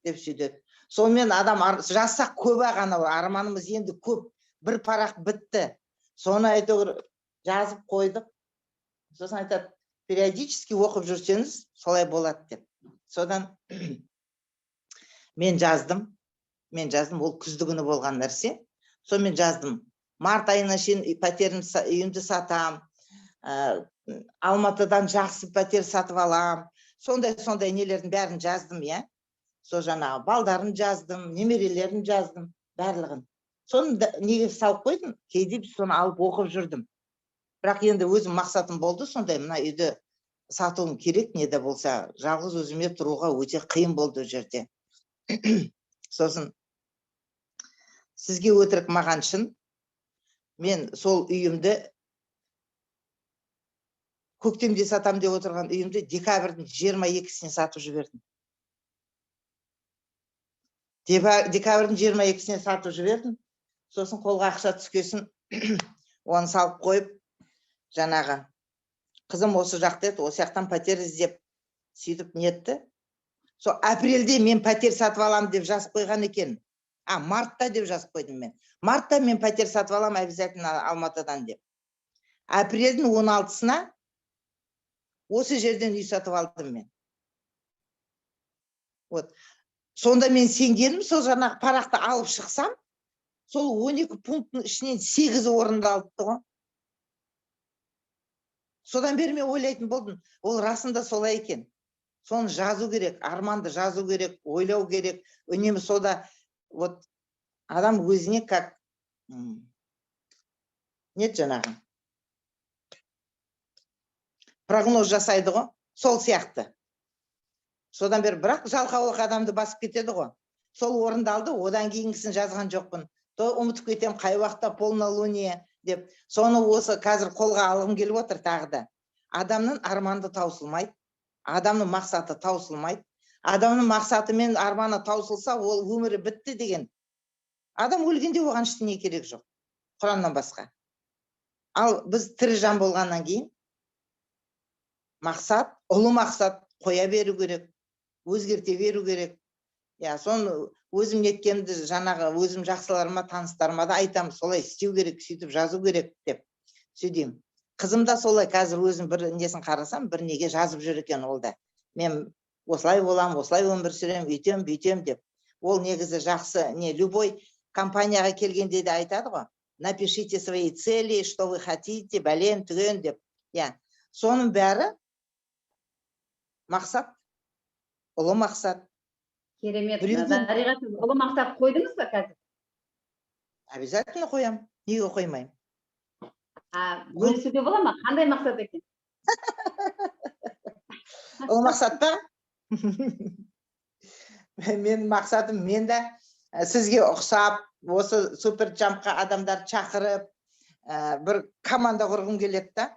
Speaker 5: деп сөйдеді. Сонымен адам жазсақ көп ғана, арманымыз енді көп, бір парақ бітті. Соны айтып жазып қойдық. Сосын айтады, периодически оқып жүрсеңіз, солай болады деп. Содан мен жаздым, ол күзді күні болған нәрсе. Сонымен жаздым. Март айына шейін үйімді сатам, Алматыдан жақсы пәтер сатып алам. Сондай нелердің бәрін жаздым, я. Сол жаңағы балдарын жаздым, немерелерін жаздым, барлығын. Соны неге салып қойдым, кейде соны алып оқып жүрдім. Бірақ енді өзім мақсатым болды, сондай мына үйді сатуым керек, не де болса, жалғыз өзіме тұруға өте қиын болды жерде. Сосын сізге өтірік маған шын, мен сол үйімді көктемде сатам деп отырған үйімді декабрьдің 22-сіне сатып жібердім. Декабрьдің 22-сіне сатып жібердім. Сосын қолға ақша түскесін, оны салып қойып, жаңағы қызым осы жақта еді, осы жақтан пәтер іздеп сөйтіп нетті. Сол апрельде мен пәтер сатып аламын деп жазып қойған екен. Мартта деп жазып қойдым мен. Мартта мен пәтер сатып аламын обязательно Алматыдан деп. Апрельдің 16-сына осы жерден үй сатып алдым мен. Вот. Сонда мен сенгенім, сол жаңағы парақты алып шықсам, сол 12 пункттың ішінен 8 орындалыпты ғой. Содан бері мен ойлайтын болдым, ол расында солай екен. Соны жазу керек, арманды жазу керек, ойлау керек. Үнемі сода вот адам өзіне как нет жаңағы прогноз жасайды ғой, сол сияқты. Содан бері бірақ жалқаулық адамды басып кетеді ғой. Сол орындалды, одан кейінгісін жазған жоқпын. То ұмытып кетем, қай уақытта полнолуние деп. Соны осы қазір қолға алғым келіп отыр тағы да. Адамның арманды таусылмайды, адамның мақсаты таусылмайды. Адамның мақсаты мен арманы таусылса, ол өмірі бітті деген. Адам өлгенде оған ештеңе керек жоқ, Құраннан басқа. Ал біз тірі жан болғаннан кейін мақсат, ұлы мақсат қоя беру керек, өзгерте беру керек. Соны өзім неткенді жаңағы өзім жақсыларыма, таныстарыма да айтам, солай істеу керек, сөйтіп жазу керек деп сөйдеймін. Қызым да солай, қазір өзім бір несін қарасам, бір неге жазып жүр екен ол да. Мен осылай болам, осылай өмір сүрем, үйтем, бүйтем деп. Ол негізі жақсы, любой компанияға келгенде де айтады ғой. Напишите свои цели, что вы хотите, бәлен, түген деп. Соның бәрі мақсат, ұлы мақсат.
Speaker 3: Керемет. Дариға, сіз ұлы мақсат қойдыңыз ба қазір?
Speaker 5: Обязательно қоям. Неге қоймайым?
Speaker 3: Бөлісуге бола ма? Қандай мақсат екен?
Speaker 5: Ұлы мақсат па? Мен мақсатым, мен де сізге ұқсап, осы супер джампқа адамдар шақырып, бір команда құрғым келеді да.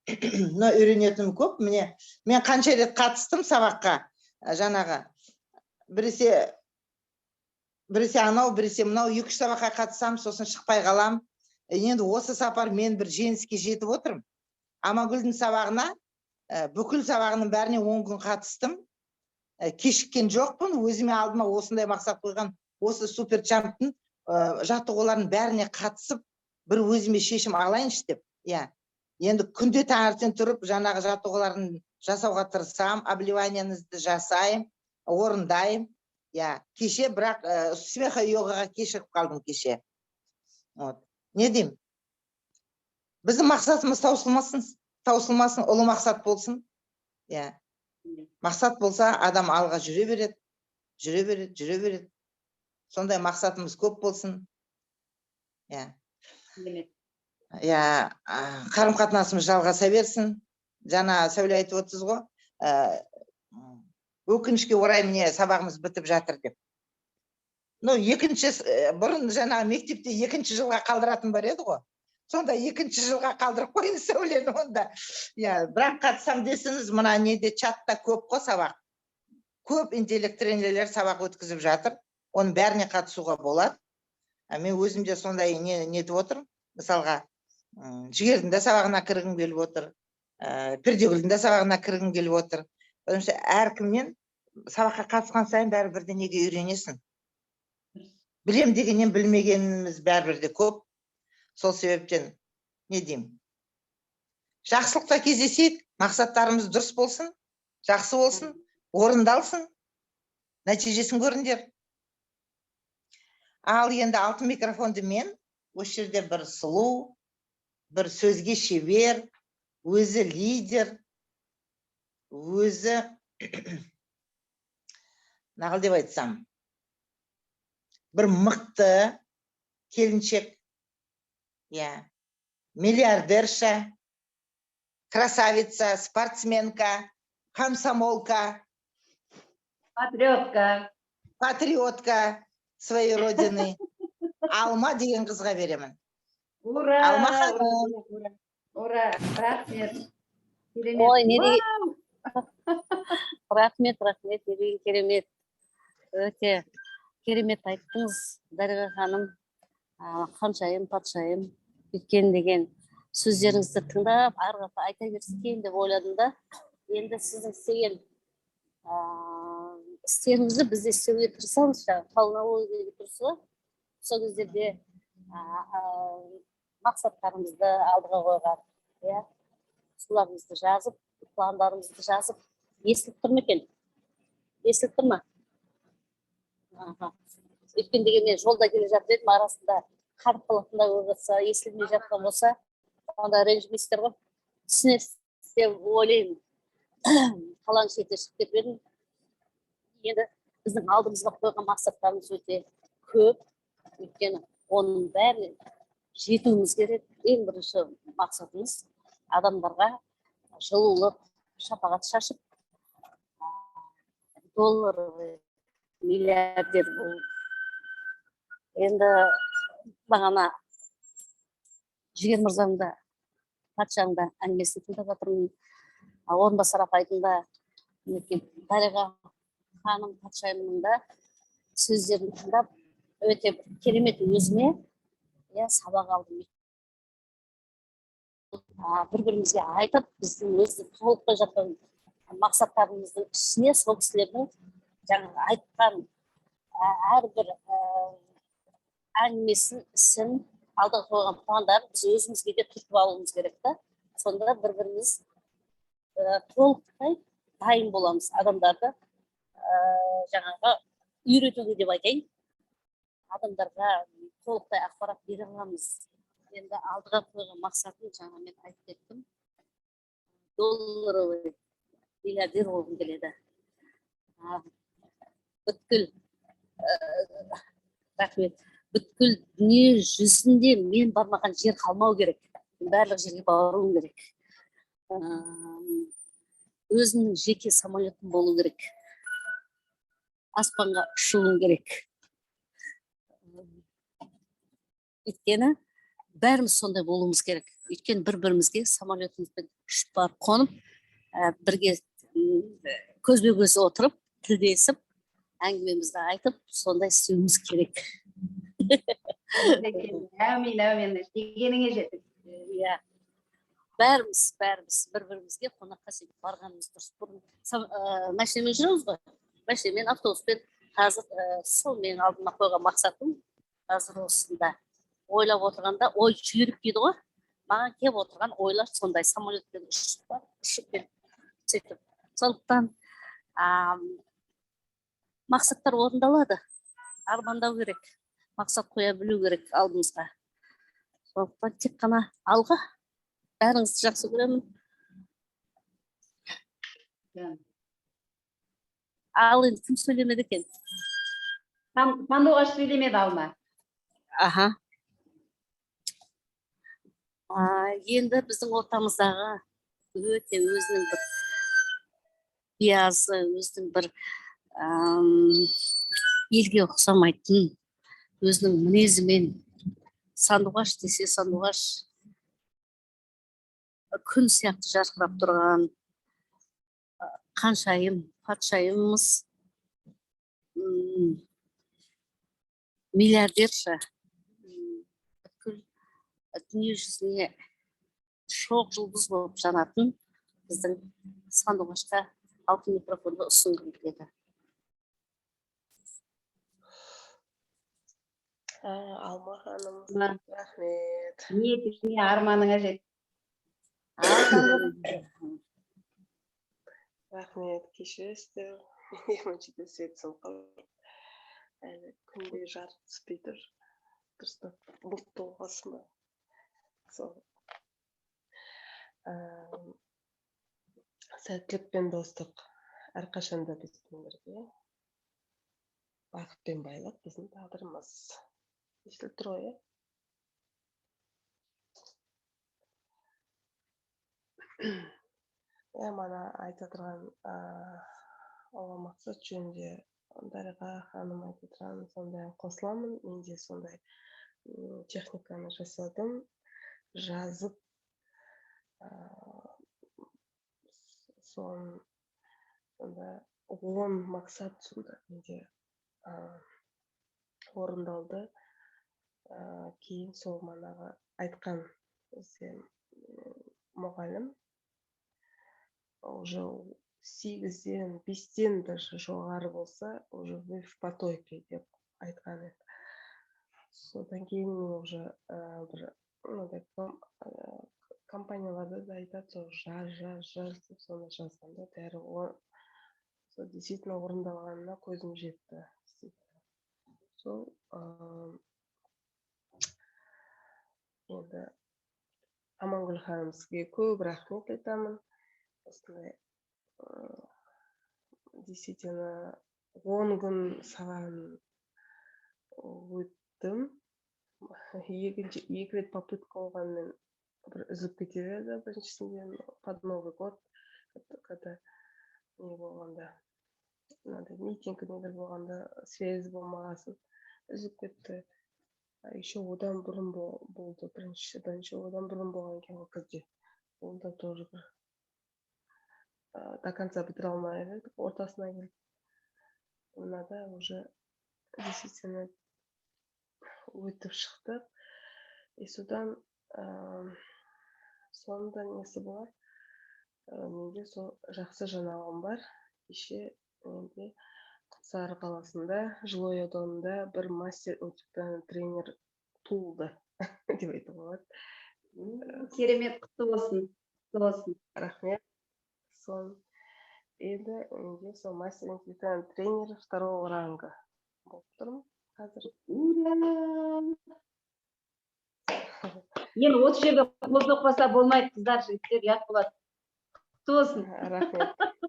Speaker 5: Но үйренетінім көп. Мен қанша рет қатыстым сабаққа, жаңағы біресе анау, біресе мынау, 2-3 сабаққа қатысам, сосын шықпай қалам. Енді осы сапар мен бір жеңіске жетіп отырмын. Амангүлдің сабағына, бүкіл сабағының бәріне 10 күн қатыстым. Кешіккен жоқпын, өзіме алдыма осындай мақсат қойған, осы супер джамптың жаттығулардың бәріне қатысып, бір өзіме шешім алайыншы деп. Енді күнде таңертең тұрып, жаңағы жаттығуларын жасауға тырысам, обливаниянызды жасайым, орындайым. Кеше бірақ смеха йогаға кешігіп қалдым кеше. Не деймін? Біздің мақсатымыз таусылмасын, ұлы мақсат болсын. Мақсат болса, адам алға жүре береді. Сондай мақсатымыз көп болсын. Қарым-қатынасымыз жалғаса берсін. Жаңа Сәуле айтып отырсыз ғой, өкінішке орай міне сабағымыз бітіп жатыр деп. Бұрын жаңағы мектепте 2-ші жылға қалдыратын бар еді ғой. Сонда 2-ші жылға қалдырып қойын Сәулені онда. Бірақ қатысам десіңіз, мына неде чатта көп қой сабақ. Көп интеллект тренерлер сабақ өткізіп жатыр. Оның бәріне қатысуға болады. Мен өзімде сондай нетіп отырмын. Мысалға, Жігердің де сабағына кіргім келіп отыр. Пердегүлдің де сабағына кіргім келіп отыр. Әркімнен сабаққа қатысқан сайын бәрібірде неге үйренесің. Білем дегеннен білмегеніміз бәрібірде көп. Сол себептен не деймін? Жақсылықта кездесейік, мақсаттарымыз дұрыс болсын, жақсы болсын, орындалсын, нәтижесін көріңдер. Ал енді алтын микрофонды мен, осы жерде бір сұлу, бір сөзге шебер, өзі лидер, өзі, нағыл деп айтсам, бір мықты келіншек, миллиардерша, красавица, спортсменка, комсомолка, патриотка своей родины. Алма деген қызға беремін.
Speaker 3: Ура!
Speaker 5: Алма ханым.
Speaker 3: Ура! Рахмет.
Speaker 6: Ой, не деген. Рахмет, керемет. Өте керемет айттыңыз, Дариға ханым. Ханшайым, патшайым. өйткені деген сөздеріңізді тыңдап ары қарата айта берсек екен деп ойладым да. Енді сіздің істеген істеріңізді біз де істеуге тырысамыз. Қалың тұрса, сол кездерде мақсаттарымызды алдыға қойған, иә, соларымызды жазып, пландарымызды жазып, естіліп тұр ма екен? Естіліп тұр ма? Өйткені деген мен жолда келе жатыр едім, арасында қарып қалатында болып жатса, естілмей жатқан болса, онда ренжімейсіздер ғой. Түсінесіз деп ойлаймын. Қаланың шетіне шығып кетіп едім. Енді біздің алдымызға қойған мақсаттарымыз өте көп. Өйткені оның бәріне жетуіміз керек. Ең бірінші мақсатымыз адамдарға жылулық, шапағат шашып, доллар, миллиардер болу. Енді бағана Жігер мырзаның да, патшаның да әңгімесін тыңдап жатырмын. Орынбасар апайдың да, Дариға ханым патшайымның да сөздерін тыңдап, өте керемет өзіме сабақ алдым. Бір-бірімізге айтып, біздің өзі толықпай жатқан мақсаттарымыздың ішіне сол кісілердің жаңағы айтқан әрбір әңгімесін, ісін, алдыға қойған пландар біз өзімізге де түртіп алуымыз керек та. Сонда бір-біріміз толықтай дайын боламыз адамдарды жаңағы үйретуге деп айтайын. Адамдарға толықтай ақпарат бере аламыз. Енді алдыға қойған мақсатын жаңа мен айтып кеттім. Долларовый миллиардер болғым келеді. Бүткіл рахмет. Бүткіл дүние жүзінде мен бармаған жер қалмау керек. Барлық жерге баруым керек. Өзімнің жеке самолетім болу керек. Аспанға ұшуым керек. Өйткені бәріміз сондай болуымыз керек. Өйткені бір-бірімізге самолетімізбен ұшып барып қонып, бірге көзбе-көз отырып, тілдесіп, әңгімемізді айтып, сондай істеуіміз керек.
Speaker 3: Әумин, дегеніңе жеттік.
Speaker 6: Бәріміз бір-бірімізге қонаққа сөйтіп барғанымыз дұрыс. Бұрын машинамен жүреміз ғой. Машинамен, автобуспен. Қазір сол менің алдыма қойған мақсатым қазір осында. Ойлап отырғанда, ой жүйрік дейді ғой. Маған келіп отырған ойлар сондай, самолетпен ұшып сөйтіп. Сондықтан мақсаттар орындалады. Армандау керек. Мақсат қоя білу керек алдымызға. Сондықтан тек қана алға. Бәріңізді жақсы көремін. Ал енді кім сөйлемеді екен?
Speaker 3: Сандуғаш сөйлемеді Алма.
Speaker 6: Енді біздің ортамыздағы өте өзінің бір биязы, өзінің бір елге ұқсамайтын, өзінің мінезімен сандуғаш десе сандуғаш күн сияқты жарқырап тұрған қаншайым патшайымымыз миллиардерша бүткіл дүние жүзіне шоқ жұлдыз болып жанатын біздің сандуғашқа алтын микрофонды ұсынғым келеді.
Speaker 7: Алма ханым, рахмет.
Speaker 3: Ниетіңе, арманыңа жет.
Speaker 7: Рахмет, кешіресіздер. Еміншіде светсім қалып. Әлі күнде жарық түспей тұр. Дұрыстап бұлт толғасын ба. Сол. Сәттілік пен достық әрқашанда бізбен бірге. Бақыт пен байлық біздің тағдырымыз. Естіліп тұр ғой, Мана айта тұрған оған мақсат жөнінде Дариға ханым айта тұрған сондай қосыламын. Мен де сондай техниканы жасадым, жазып, сонда 10 мақсат сонда менде орындалды. кейін сол манағы айтқан мұғалім уже 8-ден 5-тен даже жоғары болса, уже вы в потоке деп айтқан еді. Содан кейін мен уже бір компанияларда да айтады, сол жаз деп соны жазғанда бәрі действительно орындалғанына көзім жетті. Сол енді Амангүл ханым, сізге көп рахмет айтамын. Осындай действительно 10 күн саған өттім. Екі рет попытка болғанмен бір үзіп кете берді. Біріншісінде под Новый год, когда не болғанда, митинг недер болғанда связь болмағасын үзіп кетті. Еще одан бұрын болды, бірінші одан бұрын болған екен ол кезде. Ол да тоже бір до конца бітіре алмай едік, ортасына келіп. Мынада уже действительно өтіп шықтық. Содан соңында несі бар? Менде сол жақсы жаңалығым бар. Кеше менде Құтсары қаласында, Жылой ауданында бір мастер тренер туылды деп айтуға болады.
Speaker 3: Керемет, құтты болсын.
Speaker 7: Рахмет. Енді менде сол мастер тренер 2-го ранга болып тұрмын қазір.
Speaker 3: Енді 30 жерге қол соқпаса болмайды, қыздар, жігіттер, ұят болады. Құтты болсын.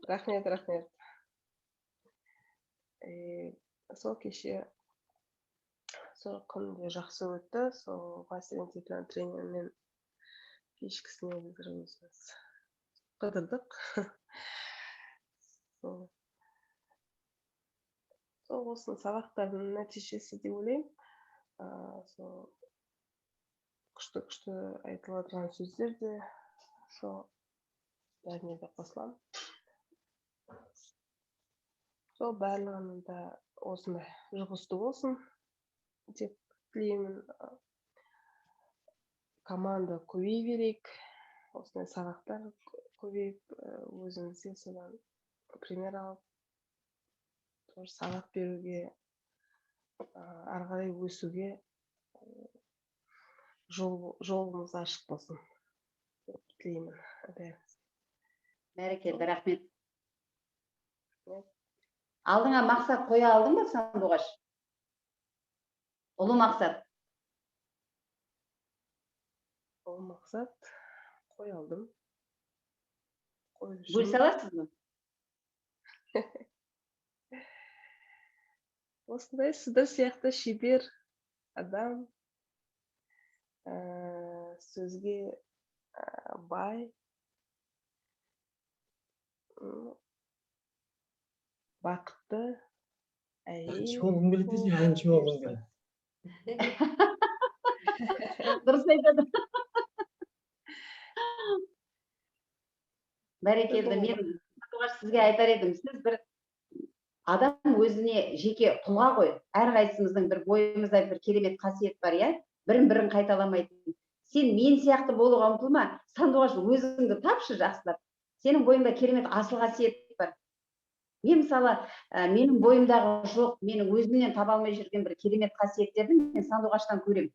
Speaker 7: Рахмет. Сол кеше сол күнде жақсы өтті. Сол мастер тренермен кешкісіне өзіміз қыдырдық. Сол осының сабақтардың нәтижесі деп ойлаймын. Сол күшті айтылатын сөздер де сол бәріне де қосыламын. Сол барлығының да осындай жұғысты болсын деп тілеймін. Команда көбей берейік, осындай сабақтар көбейіп, өзімізде содан пример алып, сабақ беруге, ары қарай өсуге жолымыз ашық болсын деп тілеймін.
Speaker 3: Бәрекелді, рахмет. Алдыңа мақсат қоя алдың ба, Сандуғаш? Ұлы мақсат.
Speaker 7: Ол мақсат қоя алдым.
Speaker 3: Бөлісе аласыз ба?
Speaker 7: Осындай сіздер сияқты шебер адам, сөзге бай, бақытты әйел.
Speaker 4: болғым келеді, әнші болғым келеді.
Speaker 3: Дұрыс айтады. Бәрекелді, мен сізге айтар едім, сіз бір адам өзіне жеке тұлға ғой, әрқайсымыздың бір бойымызда бір керемет қасиет бар, иә? Бірін қайталамайтын. Сен мен сияқты болуға ұмтылма, Сандуғаш, өзіңді тапшы жақсылап. Сенің бойыңда керемет асыл қасиет бар. Мен мысалы, менің бойымдағы жоқ, менің өзімнен таба алмай жүрген бір керемет қасиеттерді мен Сандуғаштан көремін.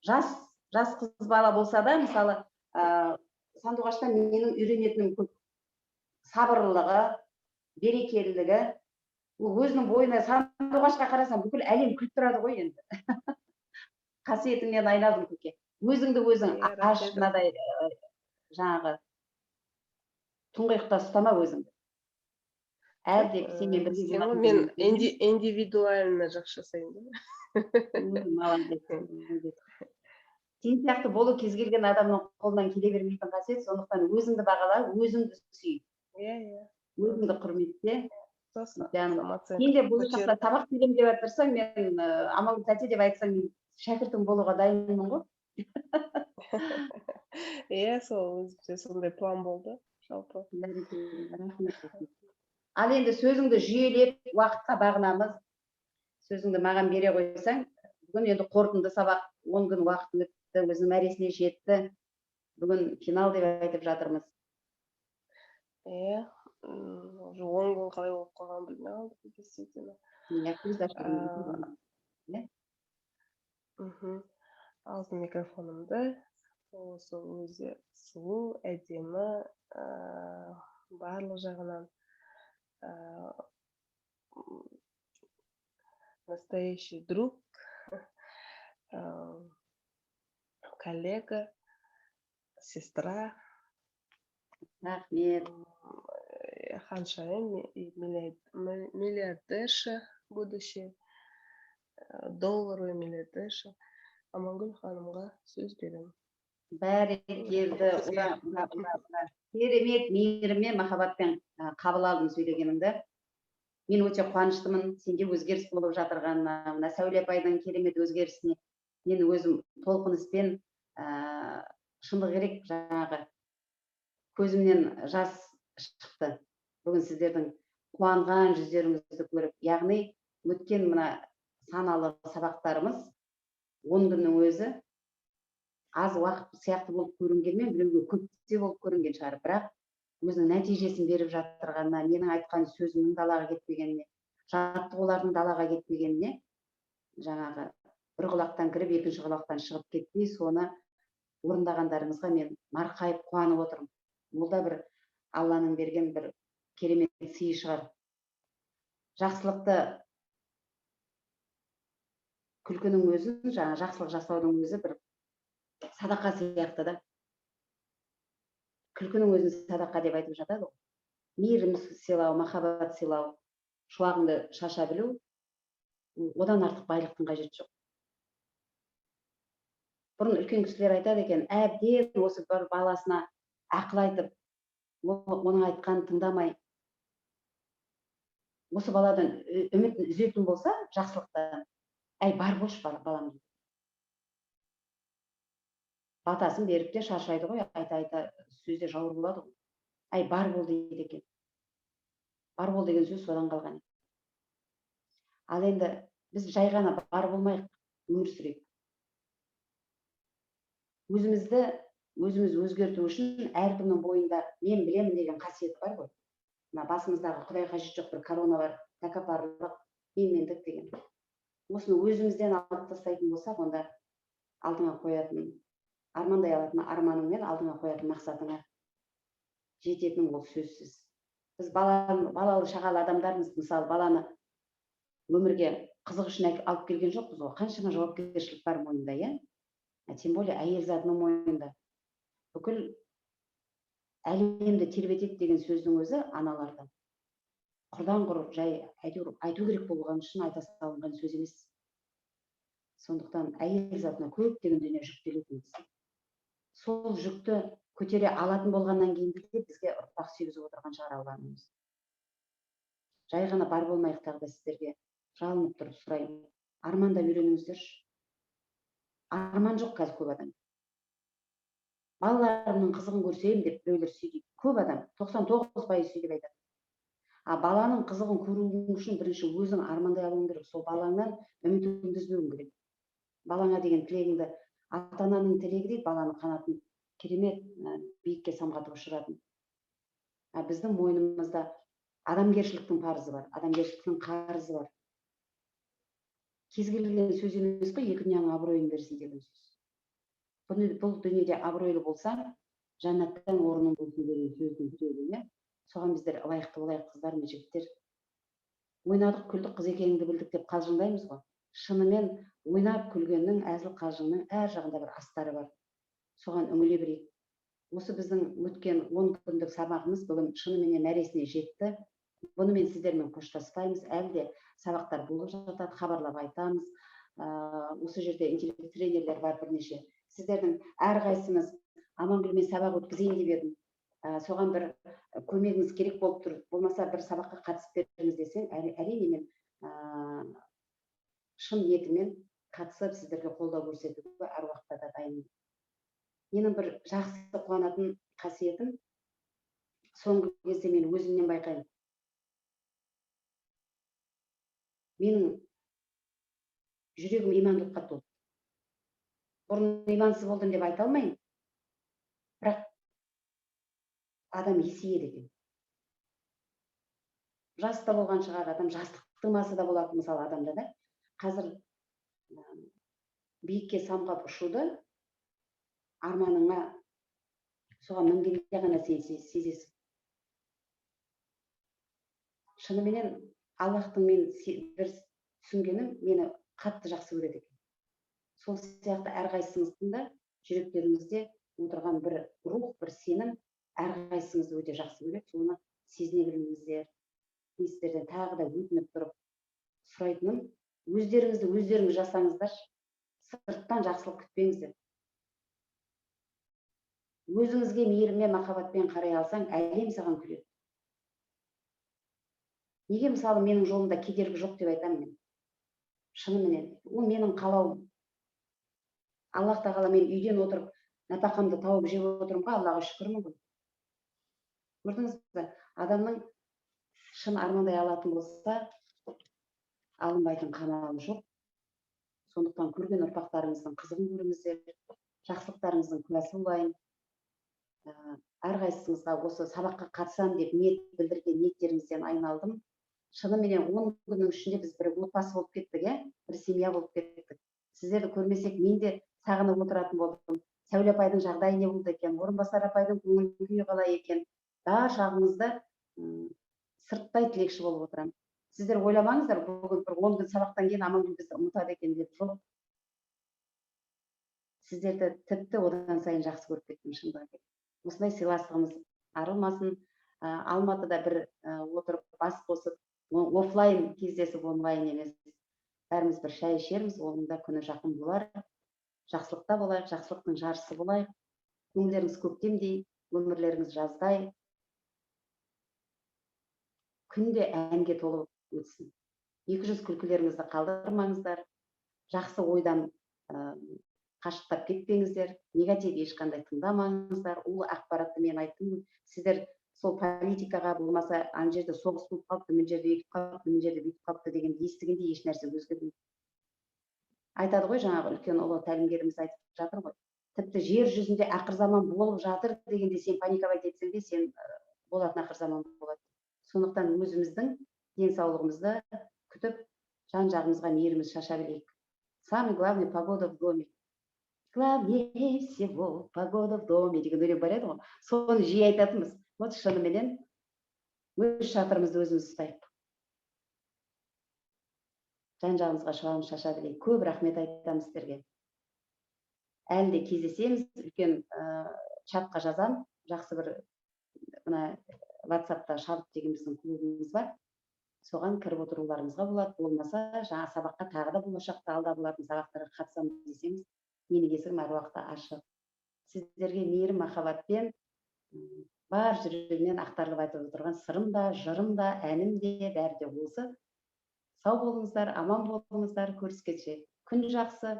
Speaker 3: Жас қыз бала болса да, мысалы, Сандуғаштан менің үйренетінім көп. Сабырлығы, берекелілігі, өзінің бойына, Сандуғашқа қарасам, бүкіл әлем күліп тұрады ғой енді. Қасиетіңнен айналдым көке. Өзіңді өзің аш, мынадай жаңағы тұңғиықта ұстама өзіңді. Әлде сенмен бірге болатын.
Speaker 7: Мен индивидуально жақсы жасаймын.
Speaker 3: Молодец. Сен сияқты болу кез келген адамның қолынан келе бермейтін қасиет, сондықтан өзіңді бағала, өзіңді сүй. Өзіңді құрметте. Сен де болашақта сабақ беремін деп отырсаң, мен Амангүл тәте деп айтсаң, мен шәкіртің болуға дайынмын ғой.
Speaker 7: Сол өзімде сондай план болды, жалпы.
Speaker 3: Ал енді сөзіңді жүйелеп, уақытқа бағынамыз. Сөзіңді маған бере қойсаң, Бүгін енді қорытынды сабақ 10 күн уақыт өтті, өзінің мәресіне жетті. Бүгін финал деп айтып жатырмыз.
Speaker 7: Уже 10 күн қалай болып қалғанын білмей қалдық действительно. Алсын микрофонымды. Осы өзі сұлу, әдемі, барлық жағынан настоящий друг, коллега, сестра.
Speaker 3: Рахмет.
Speaker 7: Ханшайым, миллиардерша будущее, долларовый миллиардерша. Амангүл ханымға сөз беремін.
Speaker 3: Бәрекелді, ура. Керемет мейіріммен, махаббатпен қабыл алдым сөйлегеніңді. Мен өте қуаныштымын, сенде өзгеріс болып жатырғанына, мына Сәуле апайдың керемет өзгерісіне мен өзім толқыныспен, шындық керек, жаңағы көзімнен жас шықты. Бүгін сіздердің қуанған жүздеріңізді көріп, яғни өткен мына саналы сабақтарымыз 10 күннің өзі аз уақыт сияқты болып көрінгенмен, біреуге көпте болып көрінген шығар, бірақ өзінің нәтижесін беріп жатырғанына, менің айтқан сөзімнің далаға кетпегеніне, жаттығулардың далаға кетпегеніне, жаңағы бір құлақтан кіріп, екінші құлақтан шығып кетпей, соны орындағандарыңызға мен марқайып қуанып отырмын. Бұл да бір Алланың берген бір керемет сыйы шығар. Жақсылықты, күлкінің өзін, жаңа жақсылық жасаудың өзі бір садақа сияқты да. Күлкінің өзін садақа деп айтып жатады. Мейірім сыйлау, махаббат сыйлау, шуағыңды шаша білу, одан артық байлықтың қажеті жоқ. Бұрын үлкен кісілер айтады екен, әбден осы бір баласына ақыл айтып, оның айтқанын тыңдамай, осы баладан үмітін үзетін болса, жақсылықтан, әй, бар болшы балам. Батасын беріп те шаршайды ғой, айта-айта сөзде жауыр болады ғой. Әй, бар бол дейді екен. Бар бол деген сөз содан қалған. Ал енді біз жай ғана бар болмайық, өмір сүрейік. Өзіміз өзгерту үшін әркімнің бойында мен білемін деген қасиет бар ғой. Мына басымыздағы құдай қажет жоқ бір корона бар, тәкаппарлық, менмендік деген. Осыны өзімізден алып тастайтын болсақ, онда алдыңа қоятын, армандай алатын арманыңмен алдыңа қоятын мақсатыңа жететін ол сөзсіз. Біз балалы шағалы адамдармыз, мысалы баланы өмірге қызық үшін алып келген жоқпыз ғой. Қаншама жауапкершілік бар мойнында, иә? Тем более әйел затының мойнында. Бүкіл әлемді тербетеді деген сөздің өзі аналардан. Құрдан құр жай айту керек болған үшін айта салынған сөз емес. Сондықтан әйел затына көптеген дүние жүктелетін. Сол жүкті көтере алатын болғаннан кейін де бізге ұрпақ сүйгізіп отырған шығар Аллаһымыз. Жай ғана бар болмайық, тағы да сіздерге жалынып тұрып сұраймын. Арманда үйреніңіздерші. Арман жоқ қазір көп адам. Балаларымның қызығын көрсем деп біреулер сөйдейді. Көп адам, 99% сөйдеп айтады. Баланың қызығын көруің үшін бірінші өзің армандай алуың керек. Сол балаңнан үмітіңді үзбеуің керек. Балаңа деген тілегіңді, ата-ананың тілегі дейді, баланың қанатын керемет биікке самғатып ұшыратын. Біздің мойнымызда адамгершіліктің парызы бар, адамгершіліктің қарызы бар. Кез келген сөз емес қой, екі дүнияның абыройын берсін деген сөз. Бұл дүниеде абыройлы болсаң, жәннаттан орның болсын деген сөздің сөйлеуі. Соған біздер лайықты болайық, қыздар мен жігіттер. Ойнадық, күлдік, қыз екеніңді білдік деп қалжыңдаймыз ғой. Шынымен ойнап күлгеннің, әзіл қалжыңның әр жағында бір астары бар. Соған үңіле берейік. Осы біздің өткен 10 күндік сабағымыз бүгін шынымен мәресіне жетті. Бұнымен сіздермен қоштаспаймыз. Әлі де сабақтар болып жатады, хабарлап айтамыз. Осы жерде интеллект тренерлер бар бірнеше. Сіздердің әрқайсыңыз Амангүлмен сабақ өткізейін деп едім. Соған бір көмегіңіз керек болып тұр. Болмаса бір сабаққа қатысып беріңіз десең, әрине мен шын ниетіммен қатысып сіздерге қолдау көрсетуге әр уақытта да дайынмын. Менің бір жақсы қуанатын қасиетім, соңғы кезде мен өзімнен байқаймын. Менің жүрегім имандылыққа толды. Бұрын имансыз болдым деп айта алмаймын. Бірақ адам есейеді екен. Жаста болған шығар, адам жастықтың масы да болады, мысалы адамда да. Қазір биікке самғап ұшуды арманыңа соған мінгенде ғана сен сезесің. Шынымен Аллахтың мен бір түсінгенім мені қатты жақсы көреді екен. Сол сияқты әрқайсыңыздың да жүректеріңізде отырған бір рух, бір сенім әрқайсыңызды өте жақсы көреді. Соны сезіне біліңіздер. Мен сіздерден тағы да өтініп тұрып сұрайтыным, өздеріңіз жасаңыздар, сырттан жақсылық күтпеңіздер. Өзіңізге мейіріммен, махаббатпен қарай алсаң, әлем саған күледі. Неге мысалы менің жолымда кедергі жоқ деп айтамын мен? Шынымен, ол менің қалауым. Аллах тағала мен үйден отырып, нәпақамды тауып жеп отырмын ғой, Аллаға шүкірмін ғой. Көрдіңіз бе? Адамның шын армандай алатын болса, алынбайтын қамалы жоқ. Сондықтан көрген ұрпақтарыңыздың қызығын көріңіздер, жақсылықтарыңыздың куәсі болайын. Әрқайсыңызға осы сабаққа қатысамын деп ниет білдірген ниеттеріңізден айналдым. Шынымен 10 күннің ішінде біз бір отбасы болып кеттік, бір семья болып кеттік. Сіздерді көрмесек, мен де сағынып отыратын болдым. Сәуле апайдың жағдайы не болды екен, Орынбасар апайдың көңіл күйі қалай екен. Бар жағыңызды сырттай тілекші болып отырамын. Сіздер ойламаңыздар, бүгін бір 10 күн сабақтан кейін Амангүл бізді ұмытады екен деп. Жоқ. Сіздерді тіпті одан сайын жақсы көріп кеттім шындығы. Осындай сыйластығымыз арылмасын. Алматыда бір отырып бас қосып, офлайн кездесіп онлайн емес. Бәріміз бір шай ішерміз, оның да күні жақын болар. Жақсылықта болайық, жақсылықтың жаршысы болайық. Көңілдеріңіз көктемдей, өмірлеріңіз жаздай. Күнде әнге толы өтсін. 200 күлкілеріңізді қалдырмаңыздар. Жақсы ойдан қашықтап кетпеңіздер. Негатив ешқандай тыңдамаңыздар. Ол ақпаратты мен айттым. Сіздер сол политикаға болмаса, ана жерде соғыс болып қалыпты, мына жерде өйтіп қалыпты, мына жерде бүйтіп қалыпты дегенді естігенде еш нәрсе өзгермейді. Айтады ғой, жаңағы үлкен ұлы тәлімгеріміз айтып жатыр ғой. Тіпті жер жүзінде ақырзаман болып жатыр дегенде сен паниковать етсең де, сен болатын ақырзаман болады. Сондықтан өзіміздің денсаулығымызды күтіп, жан жағымызға мейіріміз шаша білейік. Самый главный погода в доме. Главнее всего погода в доме деген өлең бар еді ғой. Соны жиі айтатынбыз. Вот шыныменен өз шатырымызды өзіміз ұстайық. Жан жағымызға шуағын шаша білейік. Көп рахмет айтамыз сіздерге. Әлі де кездесеміз, үлкен чатқа жазам. Жақсы бір мына WhatsApp-та шабыт деген біздің клубымыз бар. Соған кіріп отыруларыңызға болады. Болмаса, жаңа сабаққа тағы да болашақта алда болатын сабақтарға қатысамыз десеңіз, менің есігім әр уақытта ашық. Сіздерге мейірім, махаббатпен бар жүрегімнен ақтарылып айтып отырған сырым да, жырым да, әнім де, бәрі де осы. Сау болыңыздар, аман болыңыздар, көріскенше. Күн жақсы.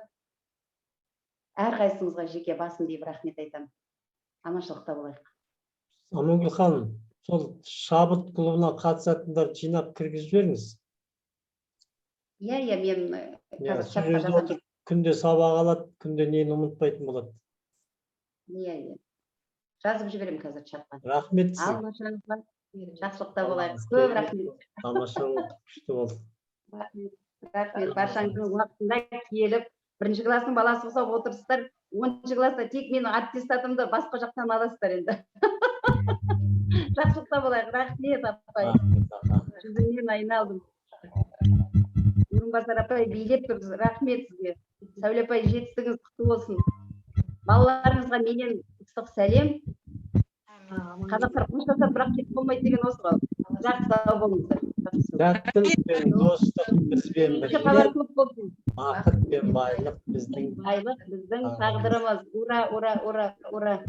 Speaker 3: Әрқайсыңызға жеке басым дейіп рахмет айтамын. Аманшылықта болайық.
Speaker 4: Амангүл ханым, сол шабыт клубына қатысатындар жинап кіргізіп жіберіңіз.
Speaker 3: Иә, мен қазір чатқа
Speaker 4: Сол
Speaker 3: жазамын.
Speaker 4: жерде күнде сабақ алады, күнде нені ұмытпайтын болады.
Speaker 3: Иә. Жазып жіберем қазір чатқа.
Speaker 4: Рахмет сізге.
Speaker 3: Алмашаңызға жақсылықта болайық. Көп рахмет.
Speaker 4: Тамашаңыз күшті болды.
Speaker 3: Рахмет. Баршаңыздың уақытында келіп, 1-ші класстың баласы болса отырсыздар, 10-ші класста тек менің аттестатымды басқа жақтан аласыздар енді. Жақсылықта болайық. Рахмет апай. Жүзіңнен айналдым. Орынбасар апай билеп тұрсыз. Рахмет сізге. Сәуле апай жетістігіңіз құтты болсын. Балаларыңызға менен ыстық сәлем. Қазақтар қоштасар, бірақ кетіп болмайды деген осы ғой. Жақсы сау болыңыздар.
Speaker 4: Сәттілік пен достық бізбен бірге,
Speaker 3: Көп болсын.
Speaker 4: бақыт пен байлық біздің
Speaker 3: Байлық біздің тағдырымыз. Ура, ура, ура, ура.